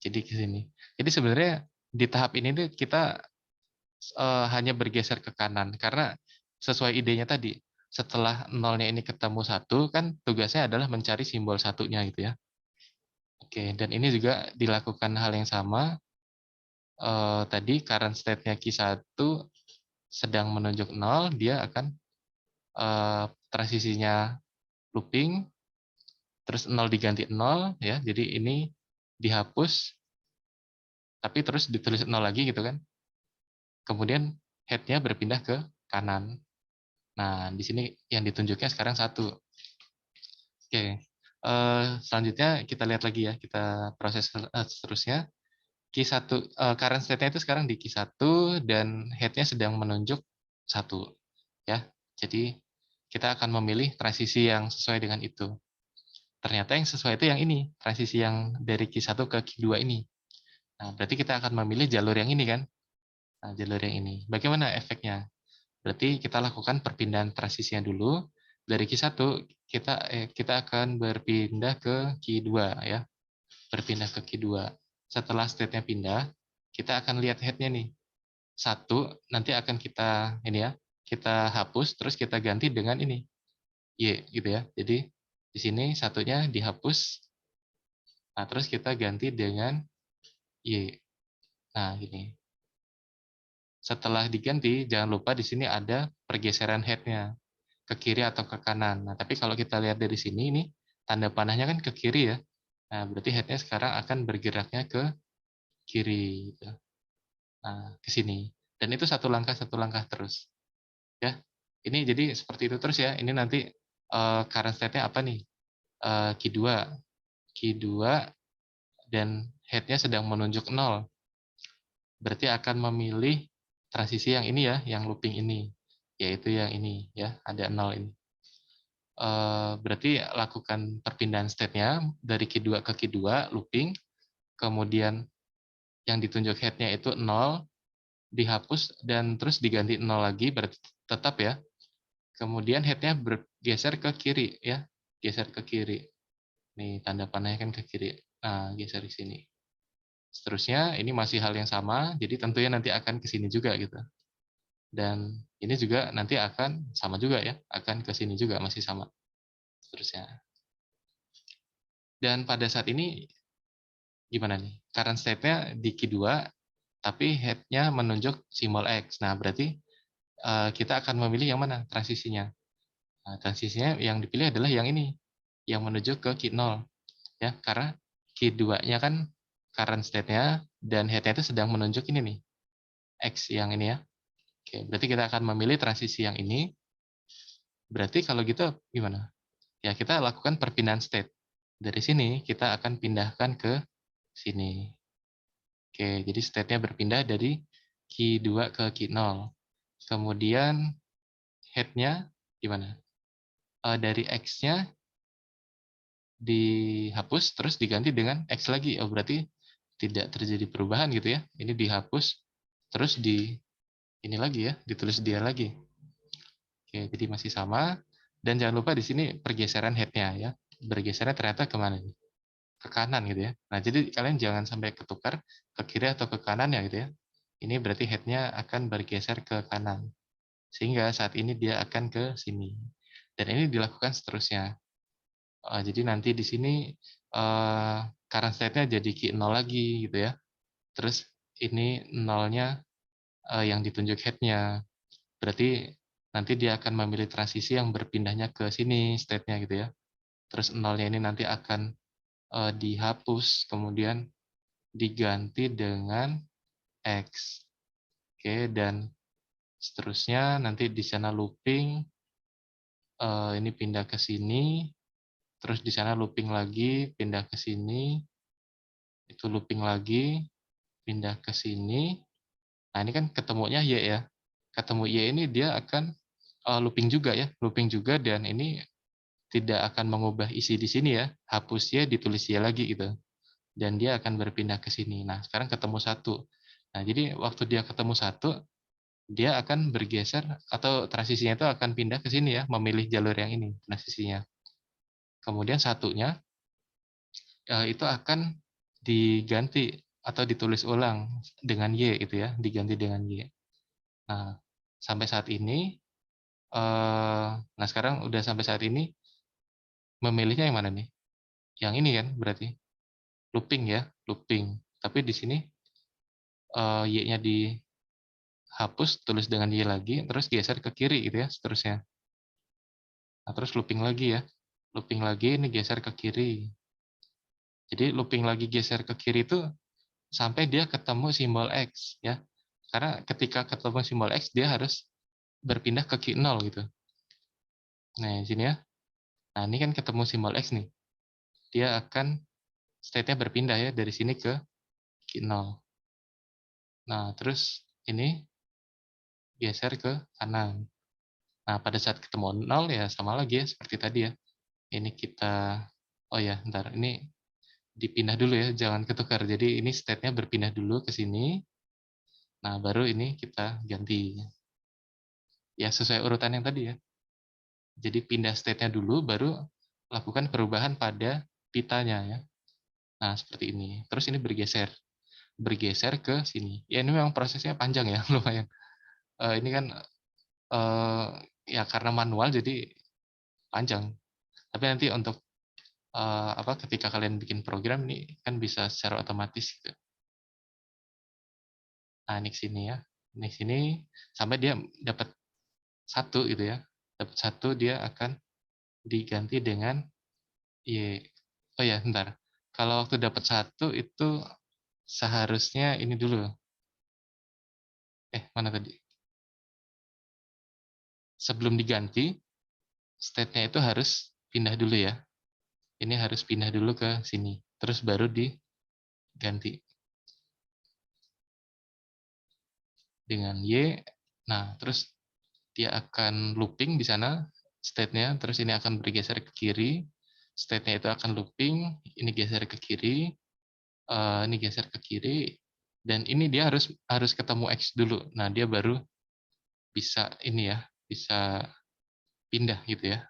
A: Jadi ke sini. Jadi sebenarnya di tahap ini tuh kita hanya bergeser ke kanan karena sesuai idenya tadi. Setelah nolnya ini ketemu satu, kan tugasnya adalah mencari simbol satunya gitu ya. Oke, dan ini juga dilakukan hal yang sama. Tadi current state-nya Q1 sedang menunjuk 0, dia akan transisinya looping, terus 0 diganti 0 ya. Jadi ini dihapus, tapi terus ditulis 0 lagi gitu kan. Kemudian head-nya berpindah ke kanan. Nah, di sini yang ditunjuknya sekarang 1. Oke, selanjutnya kita lihat lagi ya, kita proses seterusnya. Q1, current state-nya itu sekarang di Q1 dan head-nya sedang menunjuk 1 ya. Jadi kita akan memilih transisi yang sesuai dengan itu. Ternyata yang sesuai itu yang ini, transisi yang dari Q1 ke Q2 ini. Nah, berarti kita akan memilih jalur yang ini kan? Nah, jalur yang ini. Bagaimana efeknya? Berarti kita lakukan perpindahan transisinya dulu. Dari Q1 kita akan berpindah ke Q2 ya. Berpindah ke Q2. Setelah state-nya pindah, kita akan lihat head-nya nih. 1 nanti akan kita ini ya, kita hapus terus kita ganti dengan ini. Y gitu ya. Jadi di sini satunya dihapus. Nah, terus kita ganti dengan Y. Nah, gini. Setelah diganti, jangan lupa di sini ada pergeseran head-nya ke kiri atau ke kanan. Nah, tapi kalau kita lihat dari sini, ini tanda panahnya kan ke kiri ya. Nah, berarti head-nya sekarang akan bergeraknya ke kiri. Gitu. Nah, ke sini. Dan itu satu langkah terus. Ya, ini jadi seperti itu terus ya. Ini nanti current state-nya apa nih? Q2. Q2 dan head-nya sedang menunjuk 0. Berarti akan memilih transisi yang ini ya, yang looping ini. Yaitu yang ini ya, ada 0 ini. Berarti lakukan perpindahan state-nya dari Q2 ke Q2, looping, kemudian yang ditunjuk head-nya itu 0, dihapus, dan terus diganti 0 lagi, berarti tetap ya. Kemudian head-nya bergeser ke kiri ya, geser ke kiri. Nih, tanda panahnya kan ke kiri. Nah, geser ke sini. Seterusnya, ini masih hal yang sama, jadi tentunya nanti akan ke sini juga gitu. Dan ini juga nanti akan sama juga ya, akan ke sini juga, masih sama. Seterusnya. Dan pada saat ini, gimana nih? Current state-nya di Q2, tapi head-nya menunjuk simbol X. Nah, berarti kita akan memilih yang mana transisinya. Nah, transisinya yang dipilih adalah yang ini, yang menuju ke Q0. Ya, karena Q2-nya kan current state-nya dan head-nya itu sedang menunjuk ini nih, X yang ini ya. Oke, berarti kita akan memilih transisi yang ini. Berarti kalau gitu gimana? Ya, kita lakukan perpindahan state. Dari sini kita akan pindahkan ke sini. Oke, jadi state-nya berpindah dari Q2 ke Q0. Kemudian head-nya gimana? Dari X-nya dihapus, terus diganti dengan X lagi. Oh, berarti tidak terjadi perubahan gitu ya. Ini dihapus, terus ini lagi ya, ditulis dia lagi. Oke, jadi masih sama. Dan jangan lupa di sini pergeseran head-nya ya. Bergesernya ternyata kemana nih? Ke kanan gitu ya. Nah, jadi kalian jangan sampai ketukar ke kiri atau ke kanan ya gitu ya. Ini berarti head-nya akan bergeser ke kanan. Sehingga saat ini dia akan ke sini. Dan ini dilakukan seterusnya. Jadi nanti di sini current state-nya jadi Q0 lagi gitu ya. Terus ini nolnya yang ditunjuk head-nya. Berarti nanti dia akan memilih transisi yang berpindahnya ke sini state-nya gitu ya. Terus nolnya ini nanti akan dihapus, kemudian diganti dengan X. Oke, dan seterusnya nanti di sana looping, ini pindah ke sini, terus di sana looping lagi, pindah ke sini, itu looping lagi, pindah ke sini. Nah, ini kan ketemunya Y ya. Ketemu Y ini dia akan looping juga ya, looping juga, dan ini tidak akan mengubah isi di sini ya. Hapus Y, ditulis Y lagi gitu. Dan dia akan berpindah ke sini. Nah, sekarang ketemu 1. Nah, jadi waktu dia ketemu 1, dia akan bergeser atau transisinya itu akan pindah ke sini ya, memilih jalur yang ini transisinya. Kemudian satunya itu akan diganti atau ditulis ulang dengan Y gitu ya, diganti dengan Y. Nah, sampai saat ini, nah sekarang udah sampai saat ini, memilihnya yang mana nih? Yang ini kan berarti looping ya, looping. Tapi di sini Y-nya dihapus, tulis dengan Y lagi, terus geser ke kiri gitu ya, seterusnya. Nah, terus looping lagi ya, looping lagi, ini geser ke kiri. Jadi looping lagi geser ke kiri itu sampai dia ketemu simbol X ya. Karena ketika ketemu simbol X dia harus berpindah ke Q0 gitu. Nah, di sini ya. Nah, ini kan ketemu simbol X nih. Dia akan state-nya berpindah ya dari sini ke Q0. Nah, terus ini geser ke kanan. Nah, pada saat ketemu 0 ya sama lagi ya seperti tadi ya. Ini kita, oh ya, ntar ini dipindah dulu ya, jangan ketukar. Jadi ini state-nya berpindah dulu ke sini. Nah, baru ini kita ganti. Ya, sesuai urutan yang tadi ya. Jadi pindah state-nya dulu, baru lakukan perubahan pada pitanya ya. Nah, seperti ini. Terus ini bergeser. Bergeser ke sini. Ya, ini memang prosesnya panjang ya, lumayan. Ini kan ya karena manual jadi panjang. Tapi nanti untuk ketika kalian bikin program ini kan bisa secara otomatis gitu. Nah, ini sini ya. Ini sini sampai dia dapat 1 gitu ya. Dapat 1 dia akan diganti dengan Y. Oh ya, bentar. Kalau waktu dapat 1 itu seharusnya ini dulu. Mana tadi? Sebelum diganti, state-nya itu harus pindah dulu ya. Ini harus pindah dulu ke sini. Terus baru diganti dengan Y. Nah, terus dia akan looping di sana state-nya, terus ini akan bergeser ke kiri, state-nya itu akan looping, ini geser ke kiri, ini geser ke kiri, dan ini dia harus ketemu X dulu. Nah, dia baru bisa ini ya, bisa pindah gitu ya.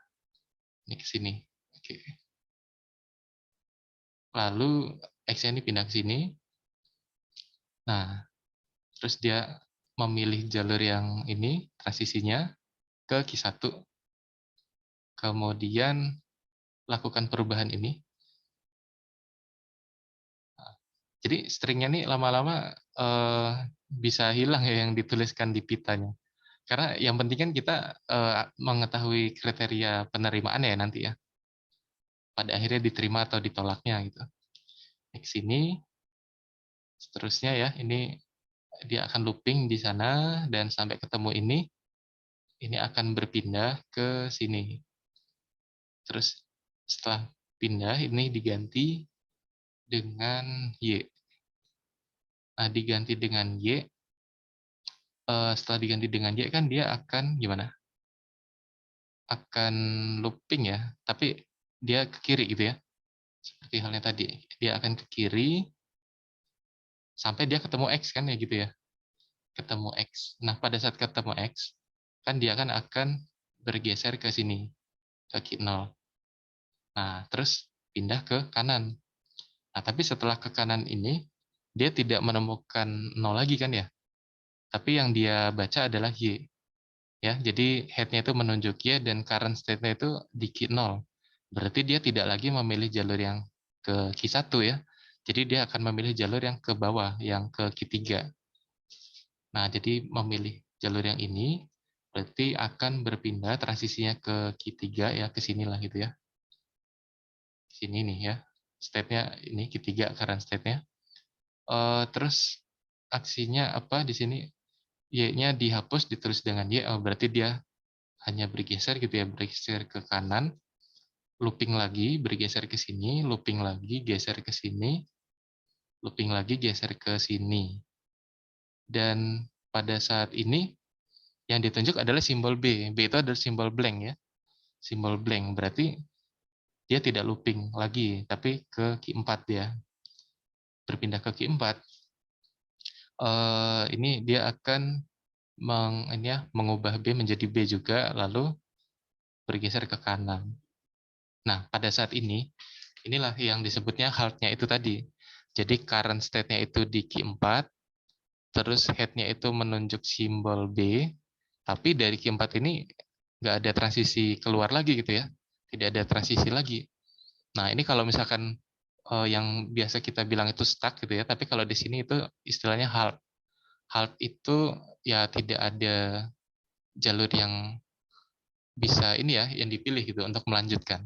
A: Ini ke sini. Oke. Lalu X-nya ini pindah ke sini. Nah, terus dia memilih jalur yang ini, transisinya, ke Q1. Kemudian lakukan perubahan ini. Jadi stringnya nih lama-lama bisa hilang ya yang dituliskan di pitanya. Karena yang penting kan kita mengetahui kriteria penerimaan ya nanti ya. Pada akhirnya diterima atau ditolaknya gitu. Di sini, seterusnya ya, ini dia akan looping di sana dan sampai ketemu ini akan berpindah ke sini. Terus setelah pindah ini diganti dengan Y. Nah, diganti dengan Y, setelah diganti dengan Y kan dia akan gimana? Akan looping ya, tapi dia ke kiri gitu ya. Seperti halnya tadi, dia akan ke kiri sampai dia ketemu X kan ya gitu ya. Ketemu X. Nah, pada saat ketemu X, kan dia akan bergeser ke sini, ke Q0. Nah, terus pindah ke kanan. Nah, tapi setelah ke kanan ini, dia tidak menemukan 0 lagi kan ya. Tapi yang dia baca adalah Y. Ya, jadi head-nya itu menunjuk Y dan current state-nya itu di Q0. Berarti dia tidak lagi memilih jalur yang ke Q1 ya. Jadi dia akan memilih jalur yang ke bawah, yang ke Q3. Nah, jadi memilih jalur yang ini berarti akan berpindah transisinya ke Q3 ya, ke sinilah gitu ya. Sini nih ya. State-nya ini Q3 current state-nya. Terus aksinya apa di sini? Y-nya dihapus ditulis dengan Y, berarti dia hanya bergeser gitu ya, bergeser ke kanan, looping lagi, bergeser ke sini, looping lagi, geser ke sini, looping lagi, geser ke sini. Dan pada saat ini yang ditunjuk adalah simbol B. B itu adalah simbol blank ya. Simbol blank berarti dia tidak looping lagi, tapi ke Q4 dia. Berpindah ke Q4, ini dia akan mengubah B menjadi B juga, lalu bergeser ke kanan. Nah, pada saat ini, inilah yang disebutnya halt-nya itu tadi. Jadi current state-nya itu di Q4, terus head-nya itu menunjuk simbol B, tapi dari Q4 ini nggak ada transisi keluar lagi gitu ya. Tidak ada transisi lagi. Nah, ini kalau misalkan yang biasa kita bilang itu stuck gitu ya, tapi kalau di sini itu istilahnya halt. Halt itu ya tidak ada jalur yang bisa ini ya, yang dipilih gitu untuk melanjutkan.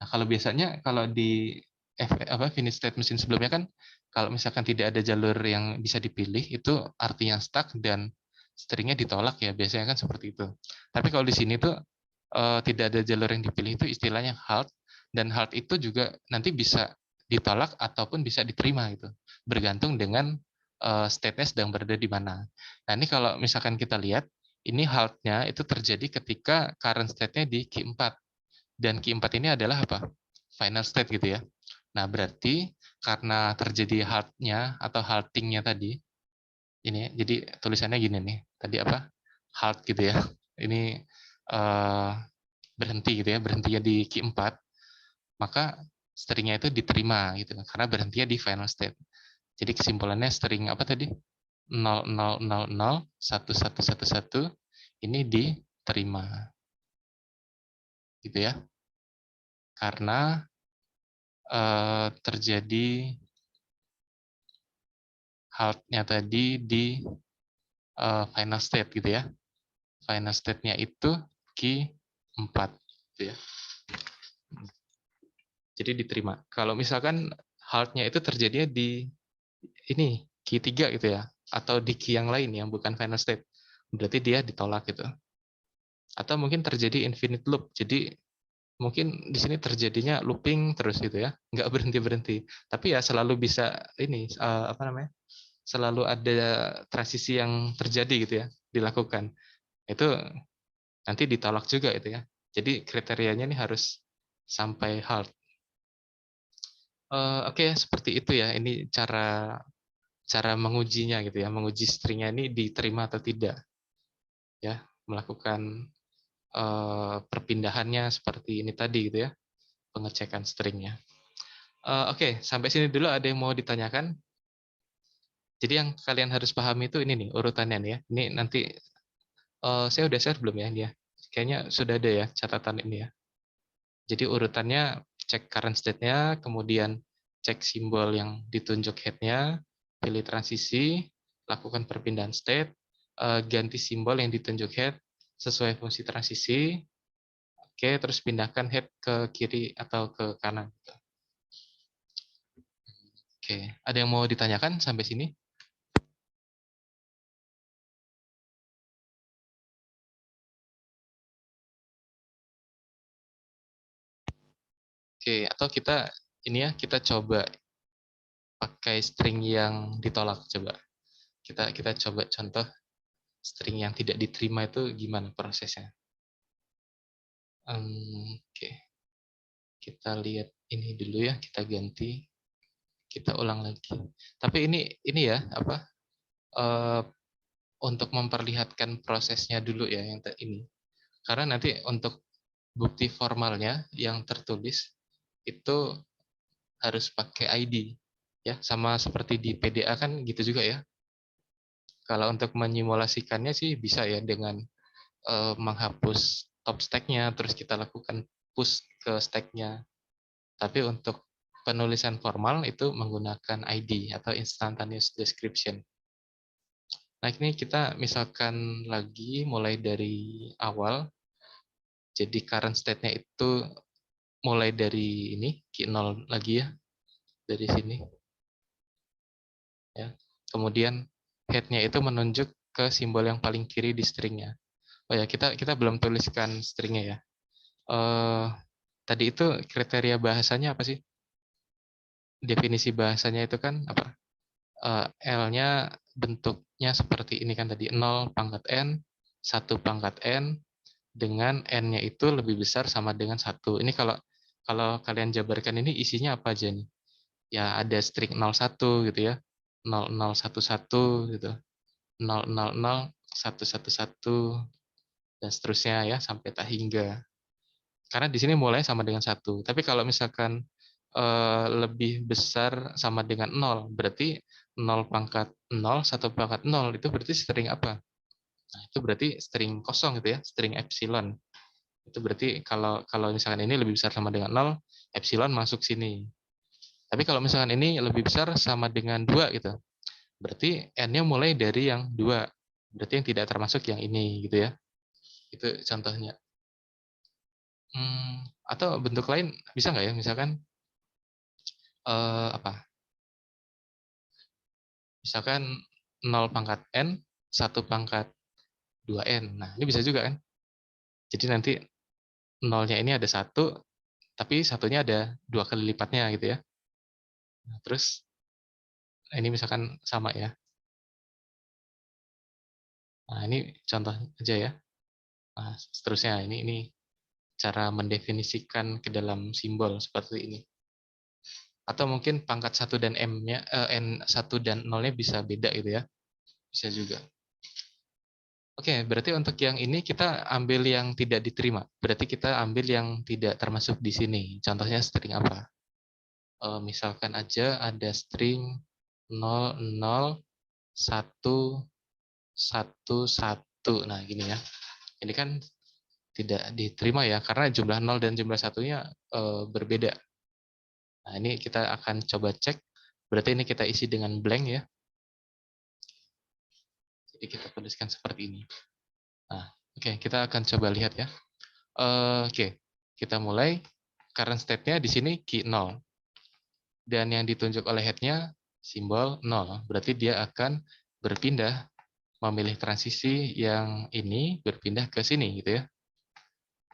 A: Nah, kalau biasanya kalau di finish state mesin sebelumnya kan kalau misalkan tidak ada jalur yang bisa dipilih itu artinya stuck dan stringnya ditolak ya, biasanya kan seperti itu. Tapi kalau di sini tuh tidak ada jalur yang dipilih itu istilahnya halt, dan halt itu juga nanti bisa ditolak ataupun bisa diterima gitu, bergantung dengan state-nya sedang berada di mana. Nah ini kalau misalkan kita lihat, ini halt-nya itu terjadi ketika current state-nya di Q4, dan Q4 ini adalah apa? Final state gitu ya. Nah berarti karena terjadi halt-nya atau halting-nya tadi, ini jadi tulisannya gini nih, tadi apa? Halt gitu ya. Ini berhenti gitu ya, berhentinya di Q4, maka stringnya itu diterima gitu karena berhentinya di final state. Jadi kesimpulannya string apa tadi? 00001111 ini diterima. Gitu ya. Karena terjadi halt-nya tadi di final state gitu ya. Final state-nya itu Q4 gitu ya. Jadi diterima. Kalau misalkan halt-nya itu terjadinya di ini Q3 gitu ya, atau di key yang lain yang bukan final state, berarti dia ditolak gitu. Atau mungkin terjadi infinite loop, jadi mungkin di sini terjadinya looping terus gitu ya, nggak berhenti-berhenti. Tapi ya selalu bisa ini, apa namanya, selalu ada transisi yang terjadi gitu ya, dilakukan. Itu nanti ditolak juga itu ya. Jadi kriterianya ini harus sampai halt. Oke, seperti itu ya. Ini cara mengujinya gitu ya, menguji stringnya ini diterima atau tidak, ya, melakukan perpindahannya seperti ini tadi gitu ya, pengecekan stringnya. Oke, sampai sini dulu ada yang mau ditanyakan? Jadi yang kalian harus pahami itu ini nih urutannya nih ya. Ini nanti saya udah share belum ya ini ya? Kayaknya sudah ada ya catatan ini ya. Jadi urutannya cek current state-nya, kemudian cek simbol yang ditunjuk head-nya, pilih transisi, lakukan perpindahan state, ganti simbol yang ditunjuk head sesuai fungsi transisi, oke, terus pindahkan head ke kiri atau ke kanan. Oke, ada yang mau ditanyakan sampai sini? Oke, atau kita ini ya, kita coba pakai string yang ditolak coba. Kita coba contoh string yang tidak diterima itu gimana prosesnya. Oke, kita lihat ini dulu ya, kita ganti, kita ulang lagi. Tapi ini ya apa? Untuk memperlihatkan prosesnya dulu ya yang ini. Karena nanti untuk bukti formalnya yang tertulis itu harus pakai ID ya, sama seperti di PDA kan gitu juga ya. Kalau untuk menyimulasikannya sih bisa ya dengan menghapus top stack-nya terus kita lakukan push ke stack-nya. Tapi untuk penulisan formal itu menggunakan ID atau instantaneous description. Nah, ini kita misalkan lagi mulai dari awal. Jadi current state-nya itu mulai dari ini Q0 lagi ya, dari sini ya. Kemudian head-nya itu menunjuk ke simbol yang paling kiri di string-nya. Oh ya, kita belum tuliskan string-nya ya. Tadi itu kriteria bahasanya apa sih? Definisi bahasanya itu kan apa? L-nya bentuknya seperti ini kan tadi, 0 pangkat N, 1 pangkat N, dengan N-nya itu lebih besar sama dengan 1. Ini kalau kalau kalian jabarkan ini isinya apa aja nih? Ya ada string 01 gitu ya, 0011 gitu, 0001111 dan seterusnya ya sampai tak hingga. Karena di sini mulai sama dengan 1. Tapi kalau misalkan lebih besar sama dengan 0, berarti 0 pangkat 0, 1 pangkat 0 itu berarti string apa? Nah, itu berarti string kosong gitu ya, string epsilon. Itu berarti kalau kalau misalkan ini lebih besar sama dengan 0, epsilon masuk sini. Tapi kalau misalkan ini lebih besar sama dengan 2 gitu, berarti n-nya mulai dari yang 2. Berarti yang tidak termasuk yang ini gitu ya. Itu contohnya. Atau bentuk lain bisa nggak ya? Misalkan apa? Misalkan 0 pangkat n, 1 pangkat 2n. Nah, ini bisa juga kan? Jadi nanti nolnya ini ada 1, tapi satunya ada 2 kali lipatnya gitu ya. Nah, terus ini misalkan sama ya. Nah, ini contoh aja ya. Nah, seterusnya ini cara mendefinisikan ke dalam simbol seperti ini. Atau mungkin pangkat 1 dan M-nya, N1 dan 0-nya bisa beda gitu ya. Bisa juga. Oke, berarti untuk yang ini kita ambil yang tidak diterima. Berarti kita ambil yang tidak termasuk di sini. Contohnya string apa? Misalkan aja ada string 00 1 1 1. Nah, gini ya. Ini kan tidak diterima ya, karena jumlah 0 dan jumlah satunya berbeda. Nah, ini kita akan coba cek. Berarti ini kita isi dengan blank ya. Jadi kita tuliskan seperti ini. Nah, oke, kita akan coba lihat ya. Oke, kita mulai. Current state-nya di sini key 0. Dan yang ditunjuk oleh head-nya simbol 0. Berarti dia akan berpindah, memilih transisi yang ini, berpindah ke sini gitu ya.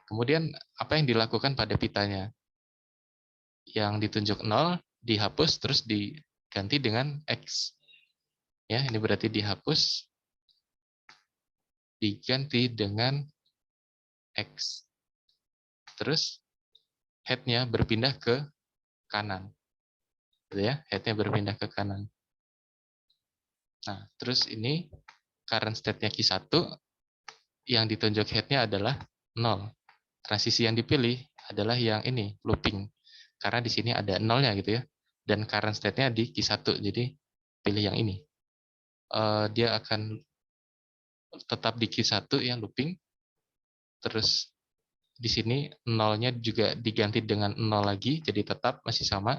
A: Kemudian apa yang dilakukan pada pitanya? Yang ditunjuk 0 dihapus terus diganti dengan X. Ya, ini berarti dihapus diganti dengan X. Terus head-nya berpindah ke kanan. Gitu ya, head-nya berpindah ke kanan. Nah, terus ini current state-nya Q1 yang ditunjuk head-nya adalah 0. Transisi yang dipilih adalah yang ini, looping. Karena di sini ada 0-nya gitu ya. Dan current state-nya di Q1, jadi pilih yang ini. Dia akan tetap di Q1 yang looping. Terus di sini 0-nya juga diganti dengan 0 lagi, jadi tetap masih sama.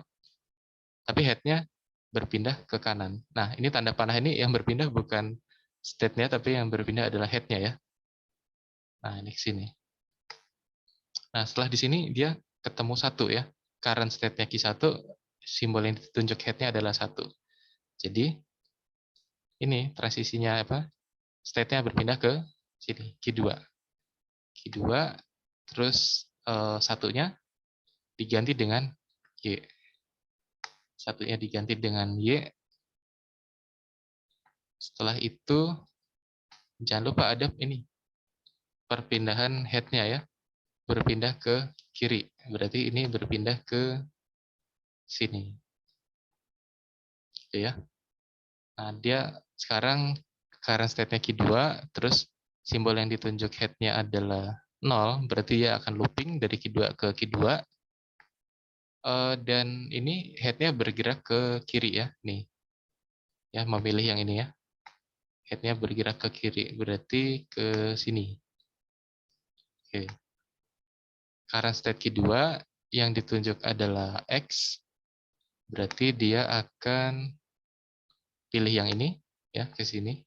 A: Tapi head-nya berpindah ke kanan. Nah, ini tanda panah ini yang berpindah bukan state-nya, tapi yang berpindah adalah head-nya ya. Nah, ini ke sini. Nah, setelah di sini dia ketemu 1 ya. Current state-nya Q1, simbol yang ditunjuk head-nya adalah 1. Jadi, ini transisinya apa? State-nya berpindah ke sini, Q2. Q2, terus satunya diganti dengan Y. Satunya diganti dengan Y. Setelah itu, jangan lupa ada ini, perpindahan head-nya ya. Berpindah ke kiri. Berarti ini berpindah ke sini. Gitu ya. Nah, dia sekarang current state-nya Q2, terus simbol yang ditunjuk head-nya adalah 0, berarti dia akan looping dari Q2 ke Q2. Dan ini head-nya bergerak ke kiri ya, nih. Ya, memilih yang ini ya. Head-nya bergerak ke kiri, berarti ke sini. Oke. Current state Q2 yang ditunjuk adalah X, berarti dia akan pilih yang ini ya, ke sini.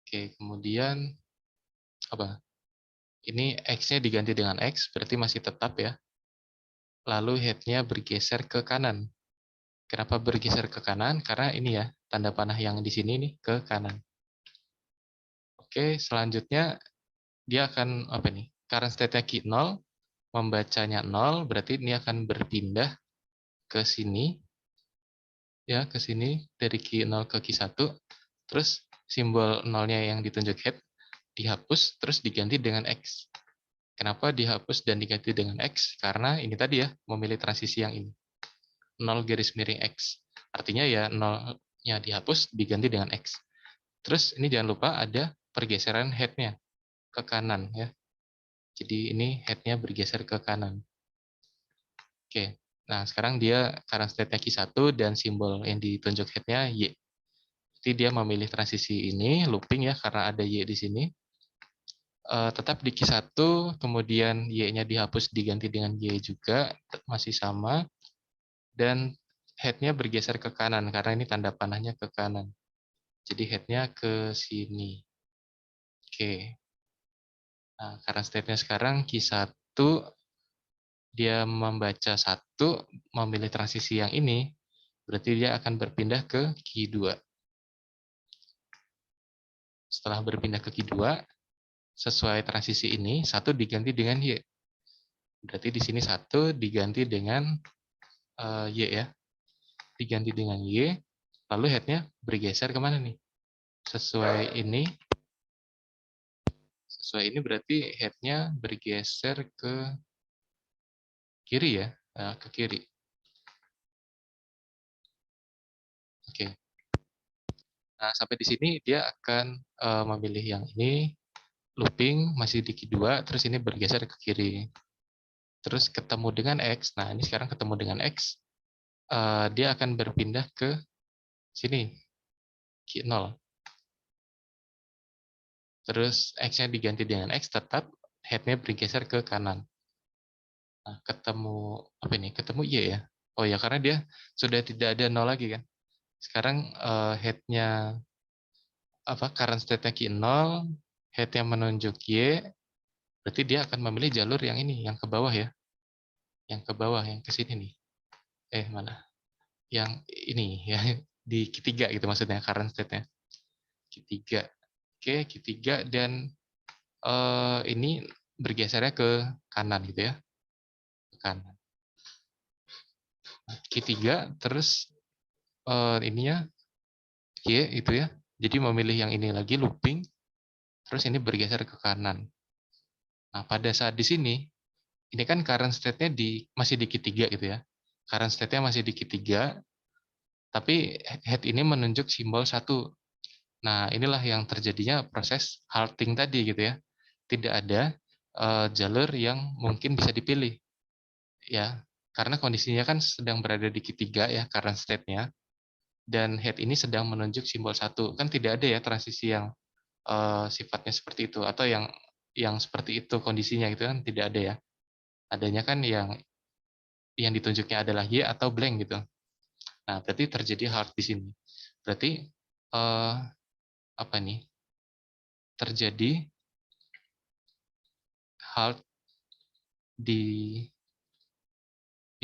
A: Oke, kemudian apa? Ini X-nya diganti dengan X, berarti masih tetap ya. Lalu head-nya bergeser ke kanan. Kenapa bergeser ke kanan? Karena ini ya, tanda panah yang di sini nih ke kanan. Oke, selanjutnya dia akan apa nih? Current state-nya Q 0, membacanya 0, berarti ini akan berpindah ke sini. Ya, ke sini dari Q0 ke Q1. Terus simbol 0-nya yang ditunjuk head dihapus terus diganti dengan X. Kenapa dihapus dan diganti dengan X? Karena ini tadi ya, memilih transisi yang ini. 0 garis miring X. Artinya ya 0-nya dihapus diganti dengan X. Terus ini jangan lupa ada pergeseran head-nya ke kanan ya. Jadi ini head-nya bergeser ke kanan. Oke. Nah, sekarang dia current state-nya Q1 dan simbol yang ditunjuk head-nya Y. Jadi dia memilih transisi ini, looping ya, karena ada Y di sini. Tetap di Q1, kemudian Y-nya dihapus diganti dengan Y juga, masih sama. Dan head-nya bergeser ke kanan, karena ini tanda panahnya ke kanan. Jadi head-nya ke sini. Oke. Nah, karena state-nya sekarang Q1, dia membaca 1, memilih transisi yang ini, berarti dia akan berpindah ke Q2. Setelah berpindah ke Q2, sesuai transisi ini, 1 diganti dengan Y. Berarti di sini 1 diganti dengan Y ya. Diganti dengan Y, lalu head-nya bergeser kemana nih? Sesuai ini berarti head-nya bergeser ke kiri ya, ke kiri. Oke. Nah, sampai di sini dia akan memilih yang ini, looping, masih di Q2, terus ini bergeser ke kiri. Terus ketemu dengan X, nah ini sekarang ketemu dengan X, dia akan berpindah ke sini, Q0. Terus X-nya diganti dengan X, tetap head-nya bergeser ke kanan. Nah, ketemu apa ini? Ketemu Y ya. Oh ya, karena dia sudah tidak ada 0 lagi kan. Sekarang head-nya current state-nya Q0, head-nya menunjuk Y, berarti dia akan memilih jalur yang ini, yang ke bawah ya. Yang ke bawah, yang ke sini nih. Mana? Yang ini ya, di Q3 gitu maksudnya current state-nya. Q3. Oke, Q3 dan ini bergesernya ke kanan gitu ya. Ke kanan. Q3 terus ininya Y itu ya. Jadi memilih yang ini lagi looping, terus ini bergeser ke kanan. Nah, pada saat di sini, ini kan current state-nya masih di Q3 gitu ya. Current state-nya masih di Q3, tapi head ini menunjuk simbol 1. Nah, inilah yang terjadinya proses halting tadi gitu ya. Tidak ada jalur yang mungkin bisa dipilih. Ya, karena kondisinya kan sedang berada di Q3 ya, current state-nya. Dan head ini sedang menunjuk simbol 1. Kan tidak ada ya transisi yang sifatnya seperti itu atau yang seperti itu kondisinya gitu kan tidak ada ya. Adanya kan yang ditunjuknya adalah Y atau blank gitu. Nah, berarti terjadi halt di sini. Berarti apa nih? Terjadi halt di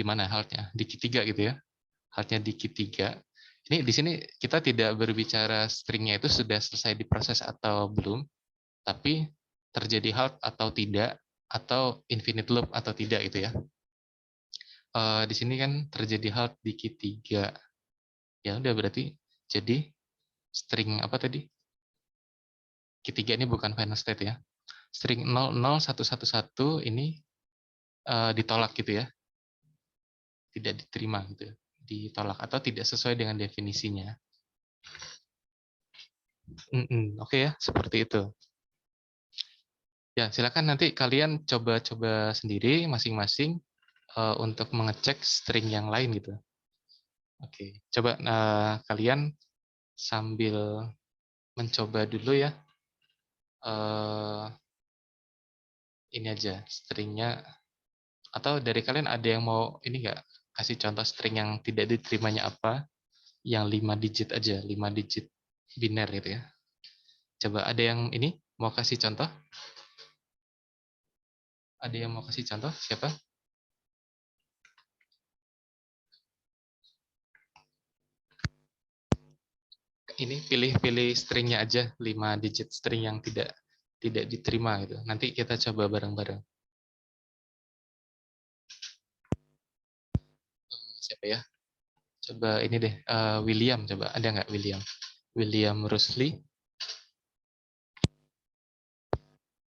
A: mana haltnya? Di Q3 gitu ya. Haltnya di Q3. Ini di sini kita tidak berbicara stringnya itu sudah selesai diproses atau belum, tapi terjadi halt atau tidak, atau infinite loop atau tidak gitu ya. Di sini kan terjadi halt di Q3. Ya udah berarti jadi string apa tadi? Q3 ini bukan final state ya. String 00111 ini ditolak gitu ya. Tidak diterima gitu. Ditolak atau tidak sesuai dengan definisinya. Oke ya, seperti itu. Ya, silakan nanti kalian coba-coba sendiri masing-masing untuk mengecek string yang lain gitu. Oke, coba kalian sambil mencoba dulu ya. Ini aja stringnya, atau dari kalian ada yang mau ini nggak kasih contoh string yang tidak diterimanya apa, yang 5 digit aja, 5 digit biner gitu ya. Coba ada yang ini mau kasih contoh? Ada yang mau kasih contoh? Siapa? Ini pilih stringnya aja, 5 digit string yang tidak diterima gitu. Nanti kita coba bareng-bareng. Siapa ya? Coba ini deh, William, coba ada nggak William? William Rusli.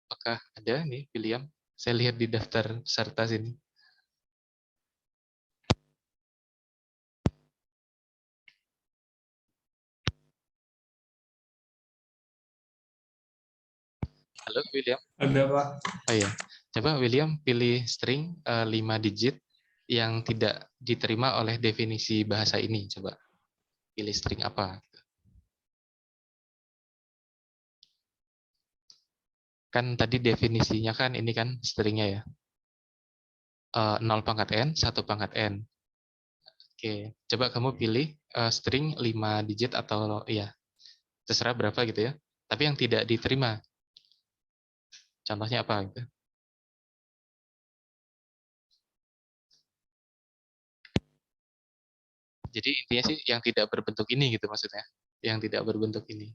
A: Apakah ada nih William? Saya lihat di daftar peserta sini. Halo William.
B: Ada, Pak.
A: Oh iya. Coba William pilih string 5 digit yang tidak diterima oleh definisi bahasa ini. Coba pilih string apa? Kan tadi definisinya kan ini kan stringnya ya. 0 pangkat n, 1 pangkat n. Oke, coba kamu pilih string 5 digit atau ya terserah berapa gitu ya. Tapi yang tidak diterima. Contohnya apa gitu. Jadi intinya sih yang tidak berbentuk ini gitu maksudnya. Yang tidak berbentuk ini.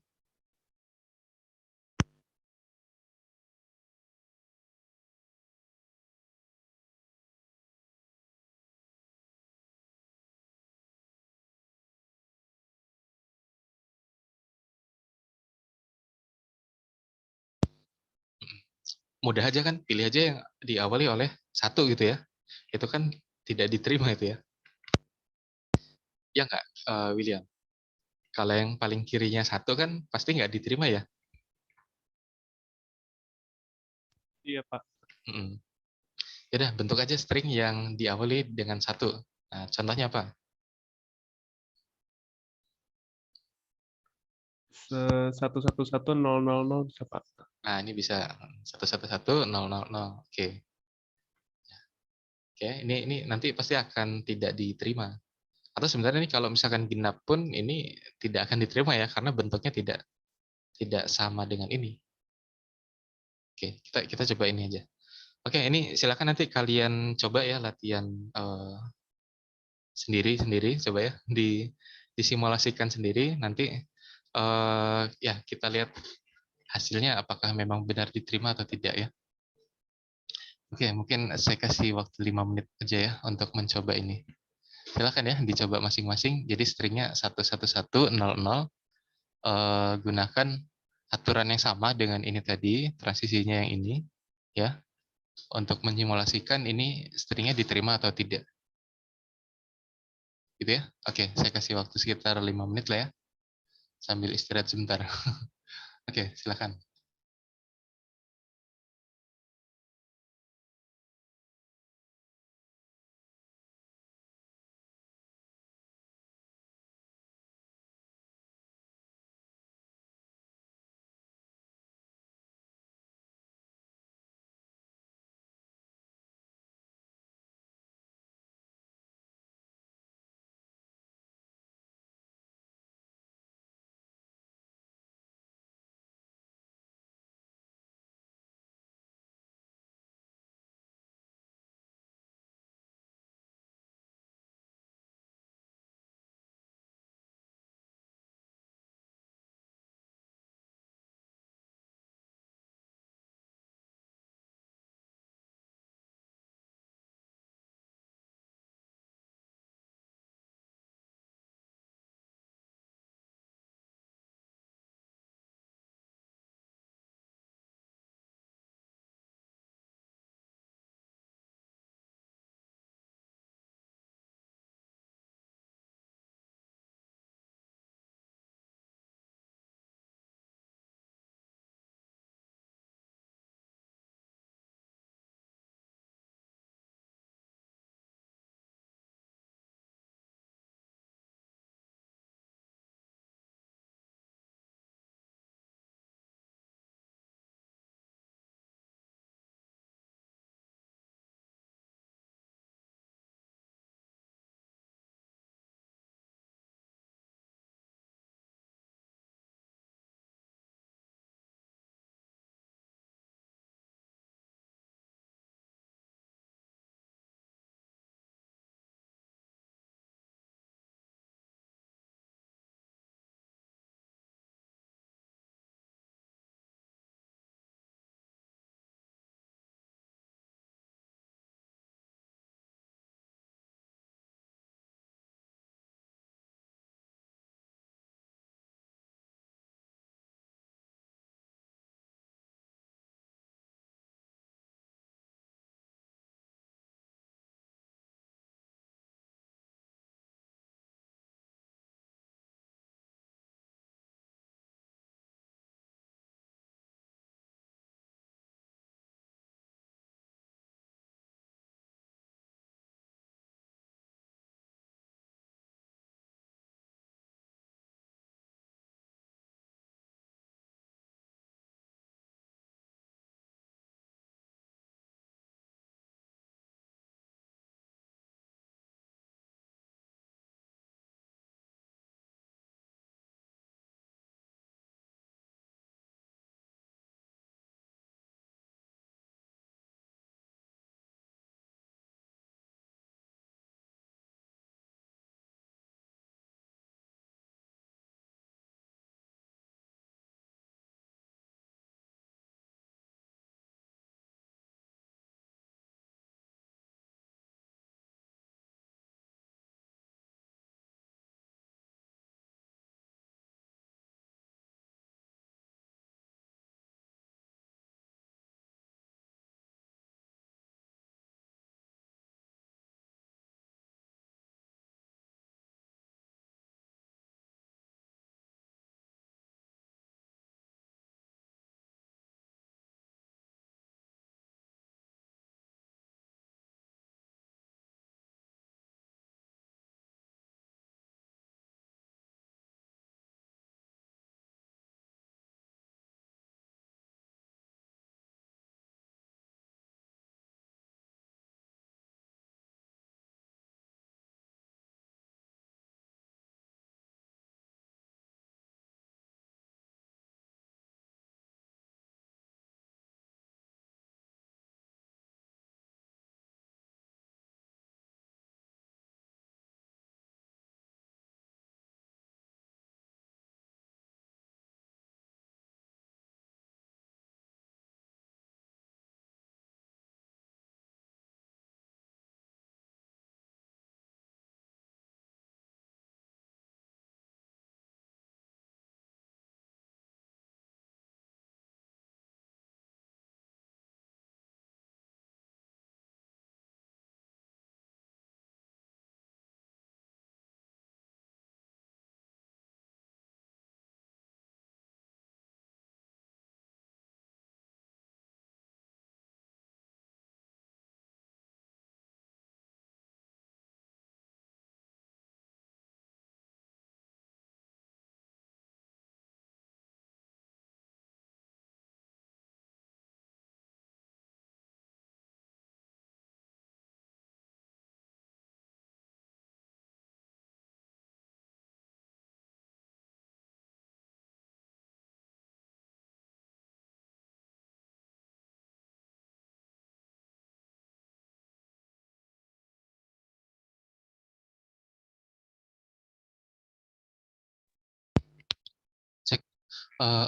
A: mudah aja kan, pilih aja yang diawali oleh satu gitu ya. Itu kan tidak diterima itu ya. Ya nggak, William? Kalau yang paling kirinya satu kan pasti nggak diterima ya.
B: Iya, Pak.
A: Mm-mm. Ya udah, bentuk aja string yang diawali dengan satu. Nah, contohnya apa?
B: 111000 bisa, Pak.
A: Nah, ini bisa 111.000. Oke. Oke, ini nanti pasti akan tidak diterima. Atau sebenarnya ini kalau misalkan genap pun ini tidak akan diterima ya karena bentuknya tidak tidak sama dengan ini. Oke, kita coba ini aja. Oke, ini silakan nanti kalian coba ya latihan sendiri coba ya disimulasikan sendiri nanti ya kita lihat hasilnya apakah memang benar diterima atau tidak ya. Oke, mungkin saya kasih waktu 5 menit aja ya untuk mencoba ini. Silakan ya dicoba masing-masing. Jadi stringnya 11100 gunakan aturan yang sama dengan ini tadi, transisinya yang ini ya, untuk menyimulasikan ini stringnya diterima atau tidak. Gitu ya. Oke, saya kasih waktu sekitar 5 menit lah ya, sambil istirahat sebentar. Oke, silakan.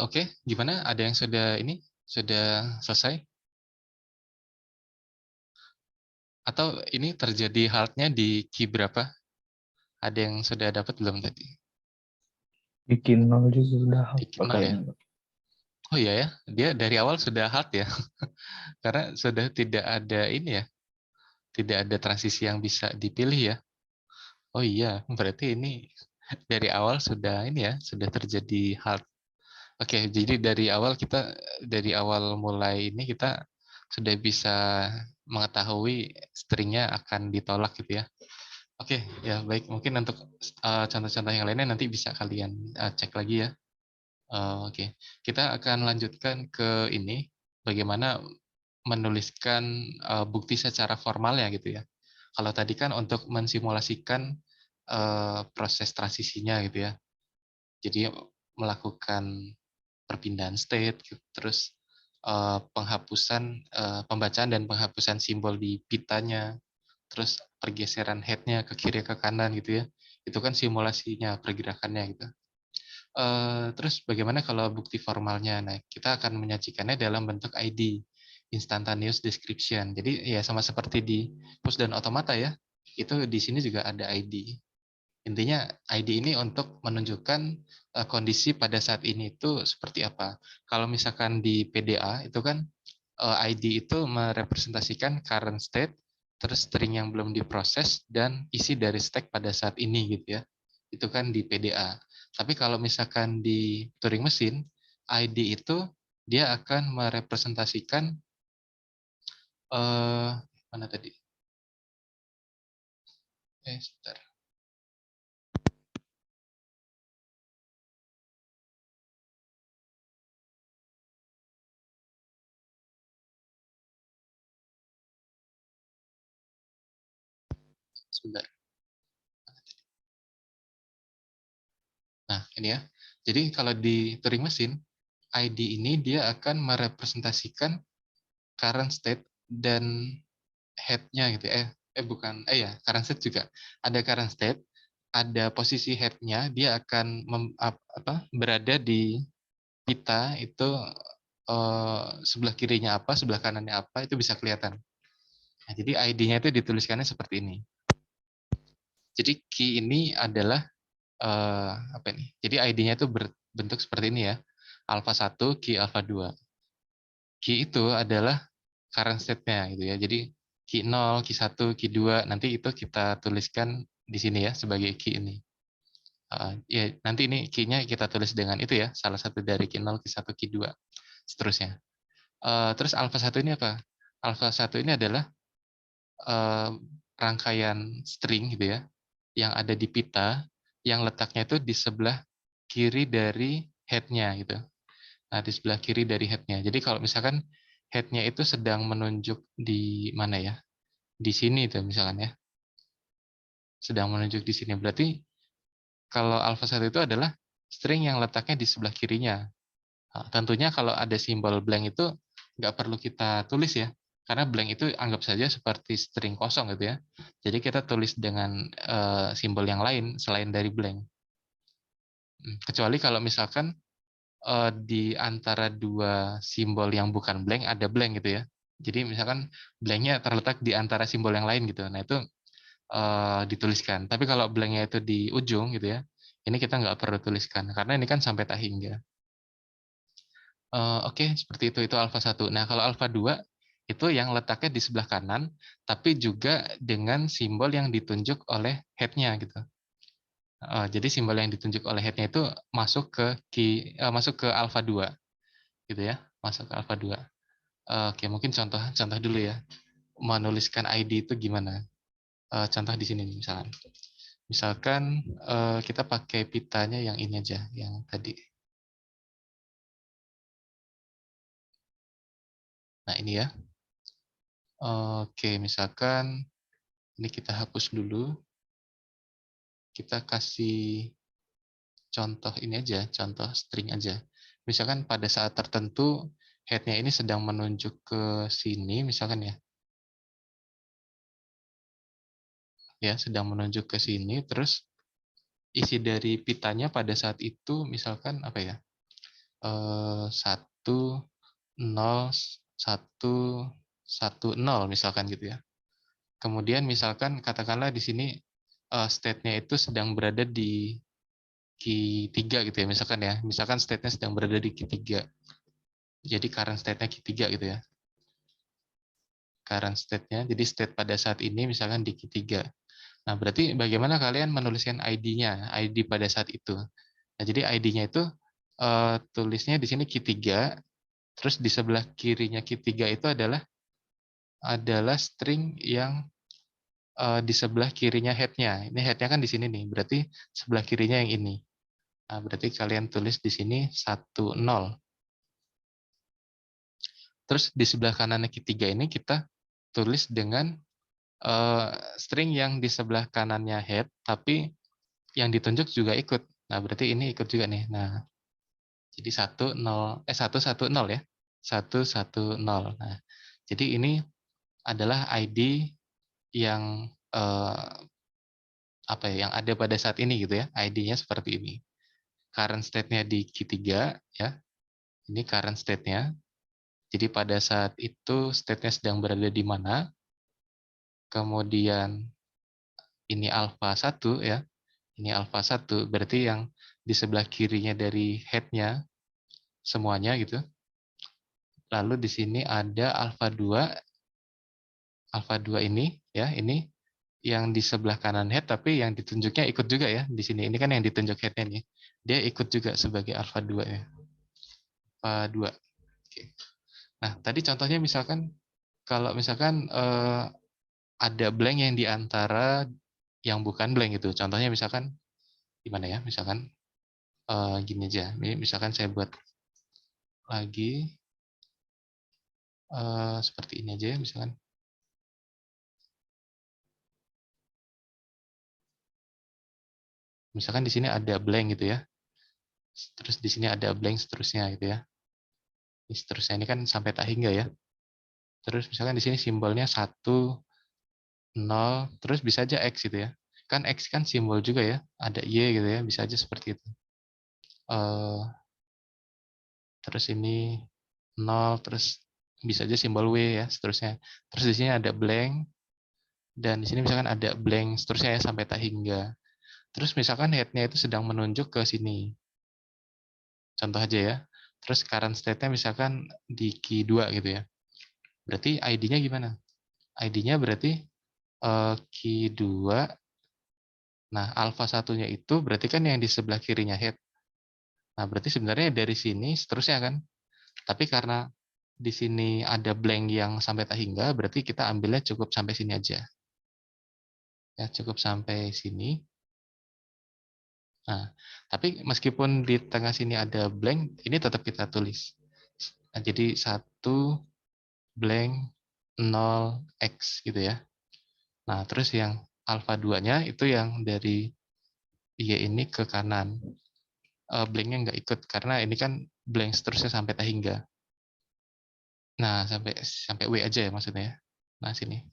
A: Oke, gimana? Ada yang sudah ini? Sudah selesai? Atau ini terjadi halt-nya di key berapa? Ada yang sudah dapat belum tadi?
B: Bikin nol juga udah
A: Di
B: hafal
A: key 0 ya?
B: kayaknya.
A: Oh iya ya, dia dari awal sudah halt ya. Karena sudah tidak ada ini ya, tidak ada transisi yang bisa dipilih ya. Oh iya, berarti ini dari awal sudah ini ya, sudah terjadi halt. Oke, jadi dari awal mulai ini kita sudah bisa mengetahui stringnya akan ditolak gitu ya. Oke, ya baik. Mungkin untuk contoh-contoh yang lainnya nanti bisa kalian cek lagi ya. Oke, kita akan lanjutkan ke ini, bagaimana menuliskan bukti secara formalnya gitu ya. Kalau tadi kan untuk mensimulasikan proses transisinya gitu ya. Jadi melakukan perpindahan state, gitu. Terus pembacaan dan penghapusan simbol di pitanya, terus pergeseran head-nya ke kiri ke kanan gitu ya. Itu kan simulasinya, pergerakannya gitu. Terus bagaimana kalau bukti formalnya? Nah, kita akan menyajikannya dalam bentuk ID, instantaneous description. Jadi ya sama seperti di push dan automata ya. Itu di sini juga ada ID. Intinya ID ini untuk menunjukkan kondisi pada saat ini itu seperti apa. Kalau misalkan di PDA itu kan ID itu merepresentasikan current state, terus string yang belum diproses, dan isi dari stack pada saat ini gitu ya. Itu kan di PDA. Tapi kalau misalkan di Turing mesin, ID itu dia akan merepresentasikan mana tadi? Sebentar. Sebentar. Nah, ini ya. Jadi kalau di Turing mesin, ID ini dia akan merepresentasikan current state dan head-nya gitu ya. Bukan, ya, current state juga. Ada current state, ada posisi head-nya, dia akan berada di pita itu sebelah kirinya apa, sebelah kanannya apa, itu bisa kelihatan. Nah, jadi ID-nya itu dituliskannya seperti ini. Jadi key ini adalah apa ini? Jadi ID-nya itu berbentuk seperti ini ya. Alpha 1, key alpha 2. Key itu adalah current state-nya gitu ya. Jadi key 0, key 1, key 2 nanti itu kita tuliskan di sini ya sebagai key ini. Ya nanti ini key-nya kita tulis dengan itu ya, salah satu dari key 0, key 1, key 2 seterusnya. Terus alpha 1 ini apa? Alpha 1 ini adalah rangkaian string gitu ya, yang ada di pita, yang letaknya itu di sebelah kiri dari head-nya gitu. Nah, di sebelah kiri dari head-nya. Jadi kalau misalkan head-nya itu sedang menunjuk di mana ya? Di sini itu misalkan ya. Sedang menunjuk di sini. Berarti kalau alpha 1 itu adalah string yang letaknya di sebelah kirinya. Nah, tentunya kalau ada simbol blank itu nggak perlu kita tulis ya. Karena blank itu anggap saja seperti string kosong gitu ya. Jadi kita tulis dengan simbol yang lain selain dari blank. Kecuali kalau misalkan di antara dua simbol yang bukan blank ada blank gitu ya. Jadi misalkan blanknya terletak di antara simbol yang lain gitu. Nah itu dituliskan. Tapi kalau blanknya itu di ujung gitu ya, ini kita nggak perlu tuliskan karena ini kan sampai tak hingga. Oke, seperti itu alpha 1. Nah kalau alpha 2 itu yang letaknya di sebelah kanan, tapi juga dengan simbol yang ditunjuk oleh head-nya gitu. Jadi simbol yang ditunjuk oleh head-nya itu masuk ke alpha 2 gitu ya, masuk ke alpha 2. Oke, mungkin contoh contoh dulu ya. Menuliskan ID itu gimana? Contoh di sini misalkan. Misalkan kita pakai pitanya yang ini aja, yang tadi. Nah, ini ya. Oke, misalkan ini kita hapus dulu. Kita kasih contoh ini aja, contoh string aja. Misalkan pada saat tertentu head-nya ini sedang menunjuk ke sini misalkan ya. Ya, sedang menunjuk ke sini terus isi dari pitanya pada saat itu misalkan apa ya? 1, 0, 1, 1, 0 misalkan gitu ya. Kemudian misalkan katakanlah di sini state-nya itu sedang berada di key 3 gitu ya, misalkan ya. Misalkan state-nya sedang berada di key 3. Jadi current state-nya key 3 gitu ya. Current state-nya, jadi state pada saat ini misalkan di key 3. Nah, berarti bagaimana kalian menuliskan ID-nya, ID pada saat itu. Nah, jadi ID-nya itu tulisnya di sini key 3, terus di sebelah kirinya key 3 itu adalah string yang di sebelah kirinya head-nya. Ini head-nya kan di sini nih, berarti sebelah kirinya yang ini. Nah, berarti kalian tulis di sini 1, 0. Terus di sebelah kanannya key 3 ini kita tulis dengan string yang di sebelah kanannya head, tapi yang ditunjuk juga ikut. Nah, berarti ini ikut juga nih. Nah, jadi 1, 0, 1, 1, 0 ya. 1, 1, 0. Nah, jadi ini adalah ID yang apa ya, yang ada pada saat ini gitu ya. ID-nya seperti ini. Current state-nya di key 3 ya. Ini current state-nya. Jadi pada saat itu state-nya sedang berada di mana. Kemudian ini alpha 1 ya. Ini alpha 1 berarti yang di sebelah kirinya dari head-nya semuanya gitu. Lalu di sini ada alpha 2. Alpha 2 ini ya, ini yang di sebelah kanan head tapi yang ditunjuknya ikut juga ya di sini. Ini kan yang ditunjuk head-nya nih. Dia ikut juga sebagai alpha 2 ya. Alpha 2. Oke. Nah, tadi contohnya misalkan kalau misalkan ada blank yang di antara yang bukan blank gitu. Contohnya misalkan gimana ya? Misalkan gini aja. Ini misalkan saya buat lagi seperti ini aja ya misalkan. Misalkan di sini ada blank gitu ya. Terus di sini ada blank seterusnya gitu ya. Ini seterusnya ini kan sampai tak hingga ya. Terus misalkan di sini simbolnya 1, 0, terus bisa aja X gitu ya. Kan X kan simbol juga ya. Ada Y gitu ya, bisa aja seperti itu. Terus ini 0, terus bisa aja simbol W ya, seterusnya. Terus di sini ada blank, dan di sini misalkan ada blank seterusnya ya, sampai tak hingga. Terus misalkan head-nya itu sedang menunjuk ke sini. Contoh aja ya. Terus current state-nya misalkan di key 2 gitu ya. Berarti ID-nya gimana? ID-nya berarti key 2. Nah, alpha satunya itu berarti kan yang di sebelah kirinya head. Nah, berarti sebenarnya dari sini seterusnya kan. Tapi karena di sini ada blank yang sampai tak hingga, berarti kita ambilnya cukup sampai sini aja. Ya, cukup sampai sini. Nah, tapi meskipun di tengah sini ada blank, ini tetap kita tulis. Nah, jadi 1 blank 0 X gitu ya. Nah, terus yang alpha 2-nya itu yang dari Y ini ke kanan. Blanknya nggak ikut, karena ini kan blank seterusnya sampai tak hingga. Nah, sampai W aja ya maksudnya ya. Nah, sini.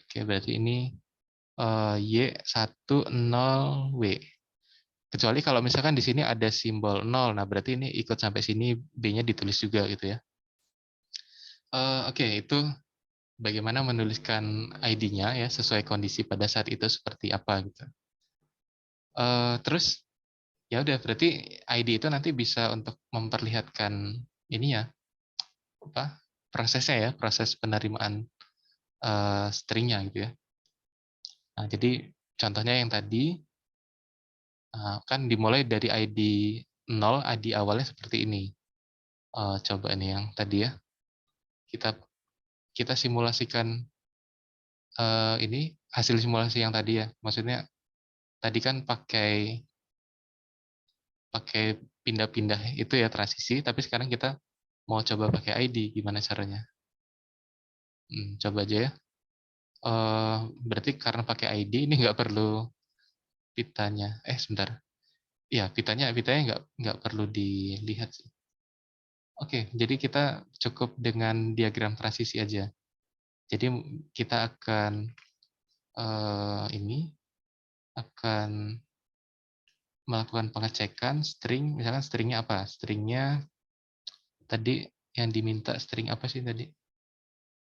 A: Oke, berarti ini Y10W. Kecuali kalau misalkan di sini ada simbol 0, nah berarti ini ikut sampai sini, B-nya ditulis juga gitu ya. Oke, itu bagaimana menuliskan ID-nya ya sesuai kondisi pada saat itu seperti apa gitu. Terus ya udah, berarti ID itu nanti bisa untuk memperlihatkan ini ya, apa, prosesnya ya, proses penerimaan stringnya gitu ya. Nah, jadi contohnya yang tadi kan dimulai dari ID 0, ID awalnya seperti ini. Coba ini yang tadi ya. Kita simulasikan ini hasil simulasi yang tadi ya. Maksudnya tadi kan pakai pindah-pindah itu ya transisi, tapi sekarang kita mau coba pakai ID, gimana caranya? Coba aja ya. Berarti karena pakai ID ini nggak perlu pitanya. Sebentar. Ya, pitanya nggak perlu dilihat sih. Oke, jadi kita cukup dengan diagram transisi aja. Jadi kita akan ini akan melakukan pengecekan string, misalkan stringnya apa? Stringnya tadi yang diminta string apa sih tadi?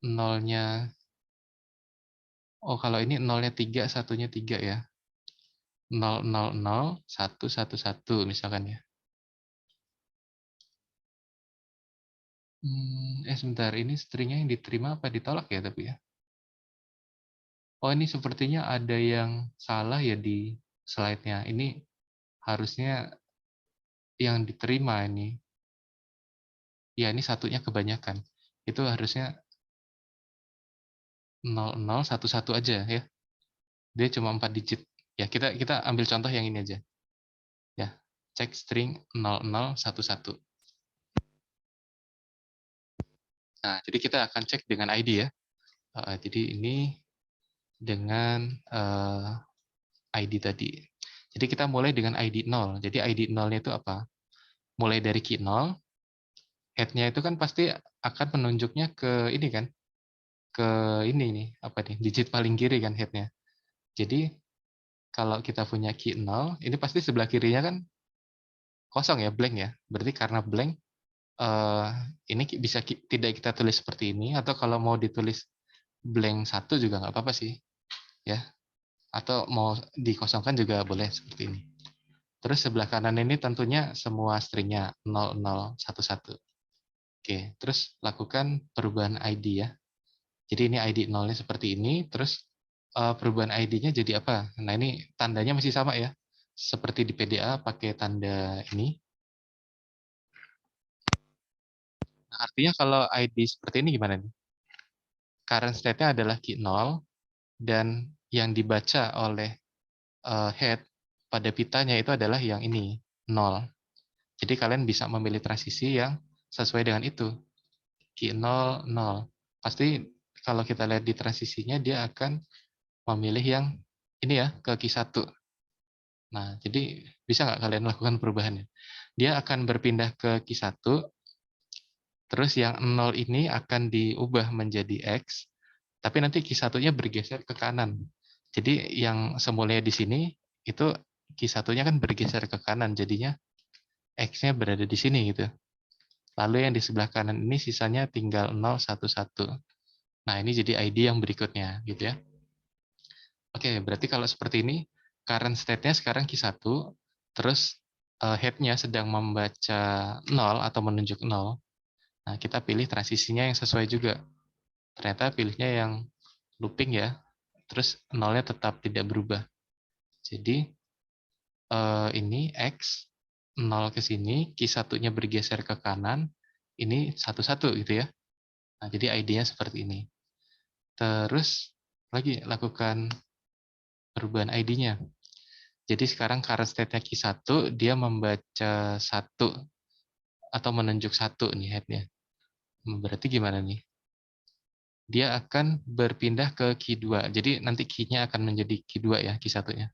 A: Nolnya, oh kalau ini nolnya 3, satunya 3 ya. 000 111 misalkan ya. Sebentar, ini stringnya yang diterima apa ditolak ya tapi ya? Oh ini sepertinya ada yang salah ya di slide-nya. Ini harusnya yang diterima ini. Ya ini satunya kebanyakan. Itu harusnya 0011 aja ya. Dia cuma 4 digit. Ya kita kita ambil contoh yang ini aja. Ya, cek string 0011. Nah, jadi kita akan cek dengan ID ya. Jadi ini dengan ID tadi. Jadi kita mulai dengan ID 0. Jadi ID 0-nya itu apa? Mulai dari key 0, head-nya itu kan pasti akan menunjuknya ke ini kan, ke ini nih, apa nih, digit paling kiri kan head-nya. Jadi kalau kita punya key 0, ini pasti sebelah kirinya kan kosong ya, blank ya. Berarti karena blank, ini bisa tidak kita tulis seperti ini, atau kalau mau ditulis blank 1 juga nggak apa-apa sih, ya. Atau mau dikosongkan juga boleh seperti ini. Terus sebelah kanan ini tentunya semua stringnya 0011. Oke, terus lakukan perubahan ID ya. Jadi ini ID 0-nya seperti ini, terus perubahan ID-nya jadi apa? Nah ini tandanya masih sama ya. Seperti di PDA pakai tanda ini. Nah, artinya kalau ID seperti ini gimana nih? Current state-nya adalah key 0, dan yang dibaca oleh head pada pitanya itu adalah yang ini, 0. Jadi kalian bisa memilih transisi yang sesuai dengan itu. Key 0, 0. Pasti kalau kita lihat di transisinya, dia akan memilih yang ini ya, ke key 1. Nah, jadi bisa nggak kalian lakukan perubahannya? Dia akan berpindah ke key 1, terus yang 0 ini akan diubah menjadi X, tapi nanti key 1-nya bergeser ke kanan. Jadi yang semulanya di sini, itu key 1-nya kan bergeser ke kanan, jadinya X-nya berada di sini gitu. Lalu yang di sebelah kanan ini sisanya tinggal 0, 1, 1. Nah, ini jadi ID yang berikutnya gitu ya. Oke, berarti kalau seperti ini, current state-nya sekarang key 1, terus head-nya sedang membaca 0 atau menunjuk 0. Nah, kita pilih transisinya yang sesuai juga. Ternyata pilihnya yang looping ya, terus 0-nya tetap tidak berubah. Jadi, ini X, 0 ke sini, key 1-nya bergeser ke kanan, ini 1-1 gitu ya. Nah, jadi ID-nya seperti ini. Terus, lagi lakukan perubahan ID-nya. Jadi sekarang current state-nya key 1, dia membaca 1 atau menunjuk 1 nih head-nya. Berarti gimana nih? Dia akan berpindah ke key 2. Jadi nanti key-nya akan menjadi key 2 ya, key 1-nya.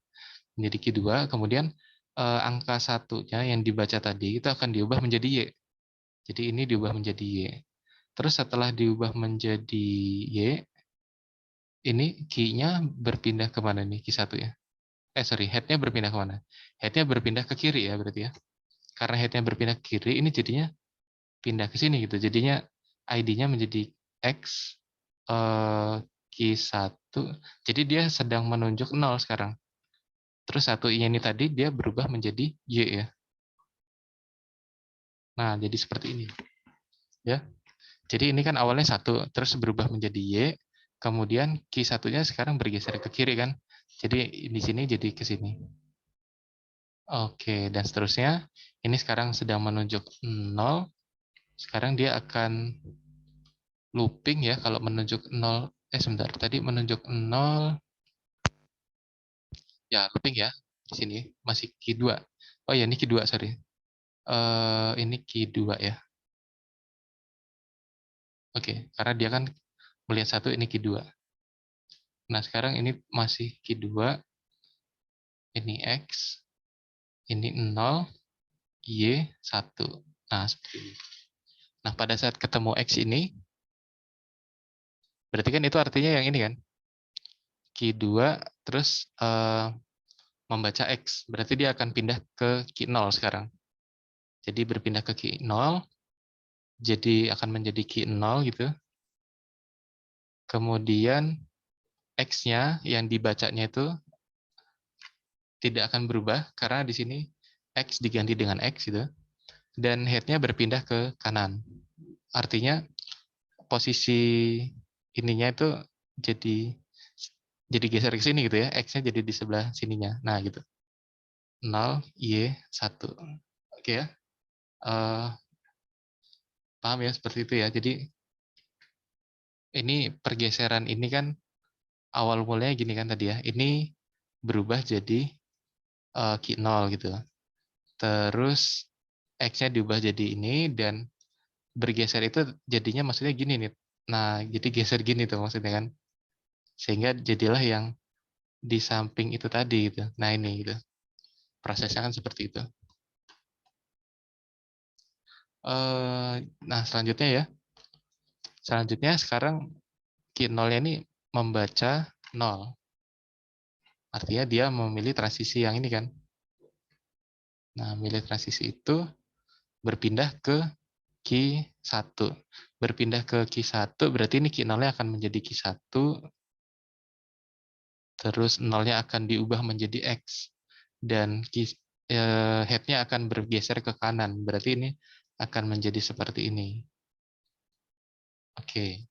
A: Menjadi key 2, kemudian angka 1-nya yang dibaca tadi itu akan diubah menjadi Y. Jadi ini diubah menjadi Y. Terus setelah diubah menjadi Y, ini key-nya berpindah ke mana nih, key 1 ya? Head-nya berpindah ke mana? Head-nya berpindah ke kiri ya berarti ya. Karena head-nya berpindah ke kiri, ini jadinya pindah ke sini gitu. Jadinya ID-nya menjadi X, key 1. Jadi dia sedang menunjuk 0 sekarang. Terus 1-nya ini tadi dia berubah menjadi Y ya. Nah, jadi seperti ini. Ya. Jadi ini kan awalnya 1, terus berubah menjadi Y, kemudian key 1-nya sekarang bergeser ke kiri kan. Jadi di sini jadi ke sini. Oke, dan seterusnya. Ini sekarang sedang menunjuk 0. Sekarang dia akan looping ya, kalau menunjuk 0. Sebentar, tadi menunjuk 0. Ya, looping ya. Di sini masih key 2. Oh ya, ini key 2, sorry. Ini key 2 ya. Oke, karena dia kan melihat 1, ini key 2. Nah, sekarang ini masih key 2. Ini X. Ini 0. Y, 1. Nah, seperti ini. Nah, pada saat ketemu X ini, berarti kan itu artinya yang ini kan? Key 2, terus membaca X. Berarti dia akan pindah ke key 0 sekarang. Jadi berpindah ke key 0, jadi akan menjadi key 0 gitu. Kemudian X-nya yang dibacanya itu tidak akan berubah karena di sini X diganti dengan X gitu. Dan head-nya berpindah ke kanan. Artinya posisi ininya itu jadi geser ke sini gitu ya. X-nya jadi di sebelah sininya. Nah, gitu. 0, Y, 1. Oke ya. Eh, paham ya seperti itu ya. Jadi ini pergeseran ini kan awal mulanya gini kan tadi ya. Ini berubah jadi key 0 gitu. Terus X-nya diubah jadi ini dan bergeser itu jadinya maksudnya gini nih. Nah, jadi geser gini tuh maksudnya kan. Sehingga jadilah yang di samping itu tadi gitu. Nah, ini gitu. Prosesnya kan seperti itu. Nah, selanjutnya ya. Selanjutnya sekarang key 0-nya ini membaca 0. Artinya dia memilih transisi yang ini kan. Nah, memilih transisi itu berpindah ke key 1. Berpindah ke key 1 berarti ini key 0-nya akan menjadi key 1, terus 0-nya akan diubah menjadi X. Dan head-nya akan bergeser ke kanan. Berarti ini akan menjadi seperti ini. Oke.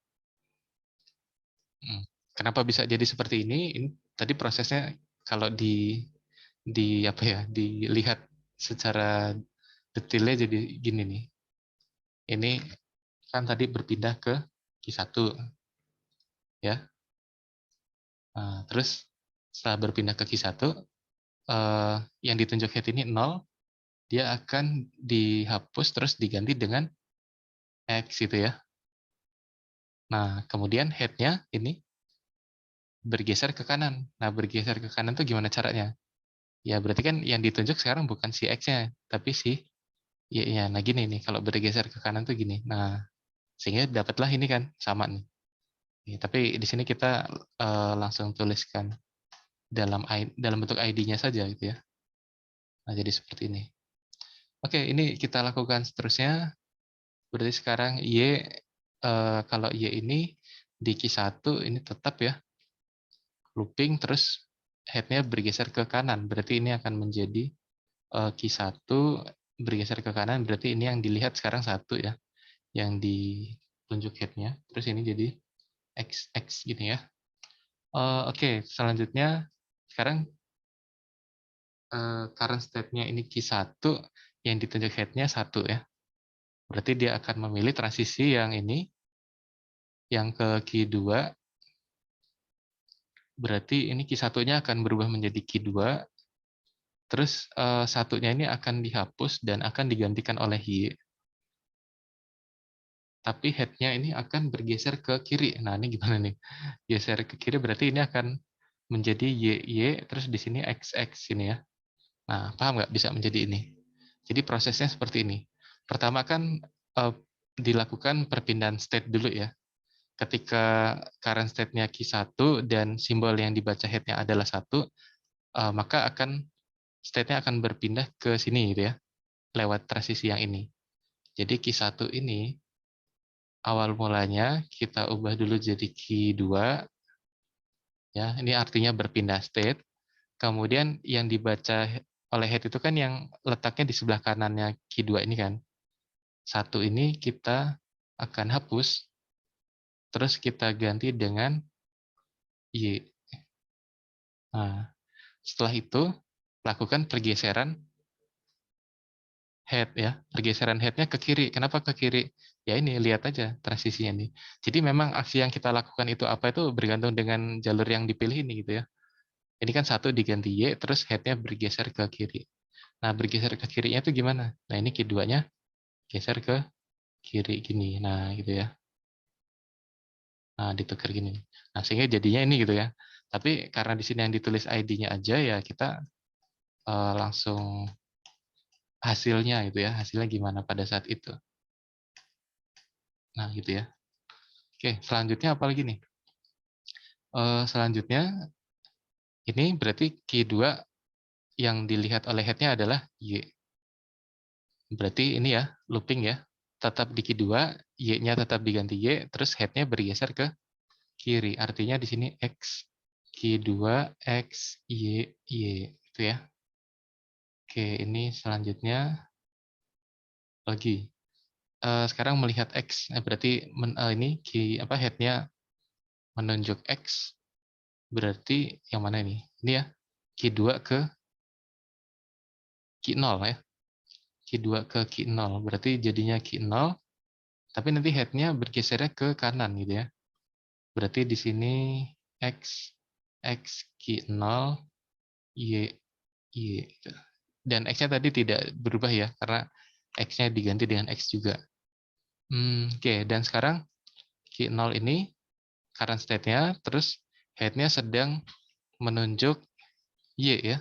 A: Kenapa bisa jadi seperti ini? Ini tadi prosesnya kalau apa ya, dilihat secara detailnya jadi gini nih. Ini kan tadi berpindah ke Q1 ya. Nah, terus setelah berpindah ke Q1 yang ditunjuk head ini 0, dia akan dihapus terus diganti dengan X gitu ya. Nah, kemudian head-nya ini bergeser ke kanan. Nah, bergeser ke kanan tuh gimana caranya? Ya, berarti kan yang ditunjuk sekarang bukan si X-nya, tapi si Y-nya. Nah, gini nih, kalau bergeser ke kanan tuh gini. Nah, sehingga dapatlah ini kan, sama nih. Ya, tapi di sini kita langsung tuliskan dalam bentuk ID-nya saja gitu ya. Nah, jadi seperti ini. Oke, ini kita lakukan seterusnya. Berarti sekarang Y, kalau Y ini di Q1 ini tetap ya, looping, terus head-nya bergeser ke kanan. Berarti ini akan menjadi Q1 bergeser ke kanan, berarti ini yang dilihat sekarang 1 ya, yang ditunjuk head-nya. Terus ini jadi XX gini ya. Oke, selanjutnya sekarang current state-nya ini Q1, yang ditunjuk head-nya 1 ya. Berarti dia akan memilih transisi yang ini, yang ke Q2, berarti ini Q1-nya akan berubah menjadi Q2, terus satunya ini akan dihapus dan akan digantikan oleh Y. Tapi head-nya ini akan bergeser ke kiri. Nah, ini gimana nih? Geser ke kiri berarti ini akan menjadi Y, terus di sini XX ini ya. Nah, paham nggak bisa menjadi ini? Jadi prosesnya seperti ini. Pertama kan dilakukan perpindahan state dulu ya. Ketika current state-nya Q1 dan simbol yang dibaca head-nya adalah 1, maka state-nya akan berpindah ke sini gitu ya, lewat transisi yang ini. Jadi Q1 ini awal mulanya kita ubah dulu jadi Q2 ya. Ini artinya berpindah state. Kemudian yang dibaca oleh head itu kan yang letaknya di sebelah kanannya Q2 ini kan. 1 ini kita akan hapus, terus kita ganti dengan Y. Nah, setelah itu lakukan pergeseran head ya, pergeseran head-nya ke kiri. Kenapa ke kiri? Ya ini, lihat aja transisinya nih. Jadi memang aksi yang kita lakukan itu apa itu bergantung dengan jalur yang dipilih ini gitu ya. Ini kan 1 diganti Y, terus head-nya bergeser ke kiri. Nah, bergeser ke kirinya itu gimana? Nah, ini keduanya geser ke kiri gini. Nah, gitu ya. Nah, ditukar gini. Nah, sehingga jadinya ini gitu ya. Tapi karena di sini yang ditulis ID-nya aja, ya kita langsung hasilnya gitu ya. Hasilnya gimana pada saat itu. Nah, gitu ya. Oke, selanjutnya apa lagi nih? Selanjutnya, ini berarti Q2 yang dilihat oleh headnya adalah Y. Berarti ini ya, looping ya. Tetap di Q2, Y-nya tetap diganti Y, terus headnya bergeser ke kiri. Artinya di sini X, Q2, X, Y, Y. Itu ya. Oke, ini selanjutnya lagi. Sekarang melihat X. Berarti ini headnya menunjuk X. Berarti yang mana ini? Ini ya, Q2 ke Q0 ya. Q2 ke Q0. Berarti jadinya Q0, tapi nanti headnya bergesernya ke kanan gitu ya. Berarti di sini X, X, Q0, Y, Y. Gitu. Dan X-nya tadi tidak berubah ya, karena X-nya diganti dengan X juga. Oke, dan sekarang Q0 ini current state-nya, terus head-nya sedang menunjuk Y ya.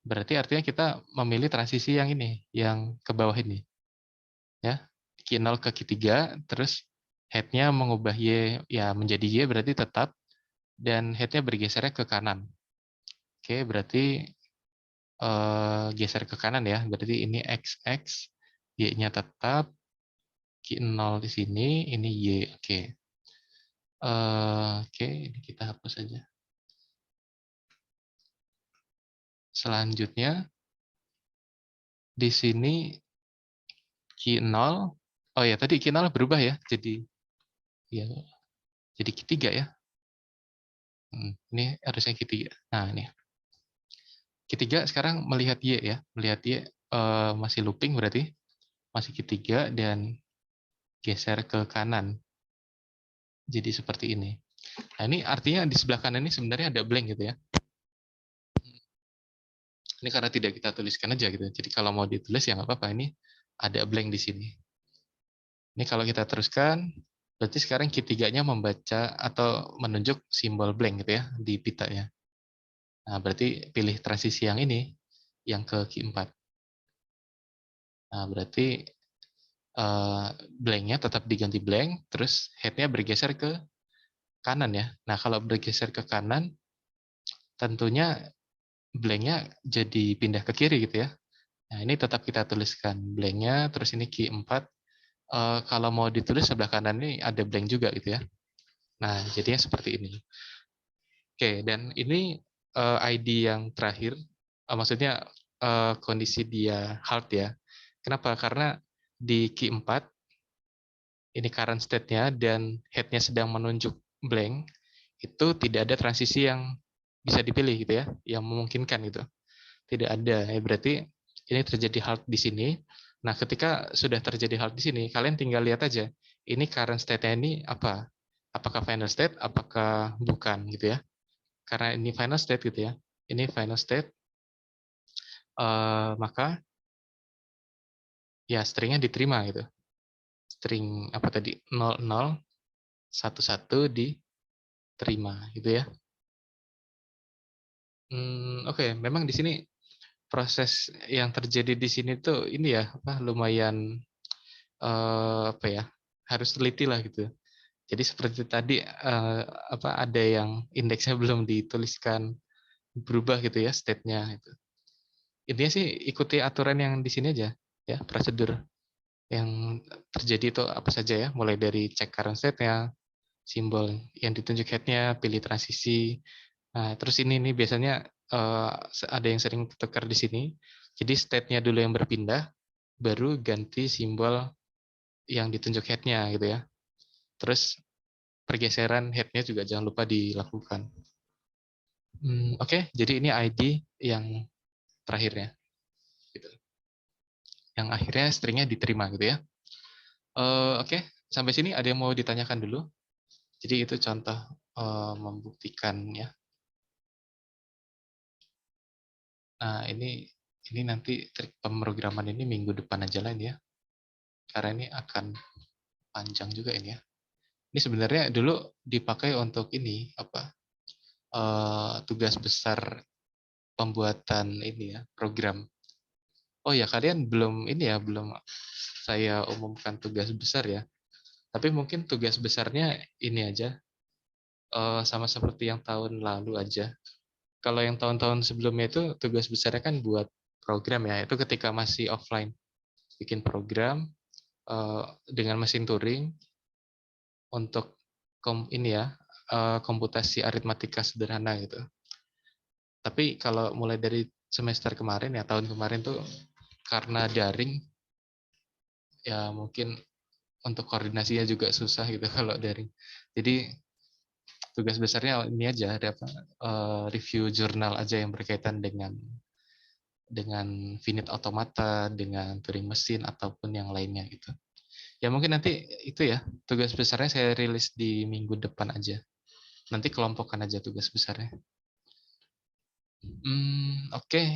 A: Berarti artinya kita memilih transisi yang ini, yang ke bawah ini. Ya, Q0 ke Q3, terus head-nya mengubah Y ya menjadi Y berarti tetap, dan head-nya bergesernya ke kanan. Oke, berarti geser ke kanan ya. Berarti ini XX, Y-nya tetap, Q0 di sini, ini Y. Oke. Oke, ini kita hapus saja. Selanjutnya, di sini Q0, oh ya tadi Q0 berubah ya, jadi Q3 ya. Ini harusnya Q3. Nah, ini. Q3 sekarang melihat Y ya, melihat Y masih looping berarti, masih Q3 dan geser ke kanan. Jadi seperti ini. Nah, ini artinya di sebelah kanan ini sebenarnya ada blank gitu ya. Ini karena tidak kita tuliskan aja gitu. Jadi kalau mau ditulis ya nggak apa-apa. Ini ada blank di sini. Ini kalau kita teruskan, berarti sekarang Q3-nya membaca atau menunjuk simbol blank gitu ya di pitanya. Nah, berarti pilih transisi yang ini, yang ke Q4. Nah, berarti blank-nya tetap diganti blank, terus head-nya bergeser ke kanan ya. Nah, kalau bergeser ke kanan, tentunya blank-nya jadi pindah ke kiri gitu ya. Nah, ini tetap kita tuliskan blank-nya, terus ini Q4. Kalau mau ditulis sebelah kanan ini ada blank juga gitu ya. Nah, jadinya seperti ini. Oke, dan ini ID yang terakhir, maksudnya kondisi dia hard ya. Kenapa? Karena di Q4, ini current state-nya dan head-nya sedang menunjuk blank, itu tidak ada transisi yang bisa dipilih gitu ya, yang memungkinkan gitu. Tidak ada. Ya, berarti ini terjadi hard di sini. Nah, ketika sudah terjadi hard di sini, kalian tinggal lihat aja, ini current state-nya ini apa? Apakah final state, apakah bukan gitu ya. Karena ini final state gitu ya. Ini final state, maka ya stringnya diterima gitu. String apa tadi? 00, 11 diterima gitu ya. Oke, memang di sini proses yang terjadi di sini tuh ini ya lumayan apa ya, harus teliti lah gitu. Jadi seperti tadi ada yang indeksnya belum dituliskan, berubah gitu ya state-nya itu. Intinya sih ikuti aturan yang di sini aja ya, prosedur yang terjadi itu apa saja ya, mulai dari cek current state-nya, simbol yang ditunjuk head-nya, pilih transisi. Nah, terus ini nih biasanya ada yang sering tukar di sini. Jadi state-nya dulu yang berpindah, baru ganti simbol yang ditunjuk head-nya gitu ya. Terus pergeseran head-nya juga jangan lupa dilakukan. Oke, jadi ini ID yang terakhirnya. Gitu. Yang akhirnya stringnya diterima gitu ya. Oke, sampai sini ada yang mau ditanyakan dulu? Jadi itu contoh membuktikannya. Nah, ini nanti trik pemrograman ini minggu depan aja lah ini ya. Karena ini akan panjang juga ini ya. Ini sebenarnya dulu dipakai untuk ini tugas besar pembuatan ini ya, program. Oh ya, kalian belum ini ya, belum saya umumkan tugas besar ya. Tapi mungkin tugas besarnya ini aja, sama seperti yang tahun lalu aja. Kalau yang tahun-tahun sebelumnya itu tugas besarnya kan buat program ya, itu ketika masih offline. Bikin program dengan mesin Turing untuk ini ya, komputasi aritmatika sederhana gitu. Tapi kalau mulai dari semester kemarin ya, tahun kemarin tuh karena daring, ya mungkin untuk koordinasinya juga susah gitu kalau daring. Jadi tugas besarnya ini aja, ada apa, review jurnal aja yang berkaitan dengan finite automata, dengan Turing mesin ataupun yang lainnya gitu. Ya mungkin nanti itu ya, tugas besarnya saya rilis di minggu depan aja. Nanti kelompokkan aja tugas besarnya. Oke.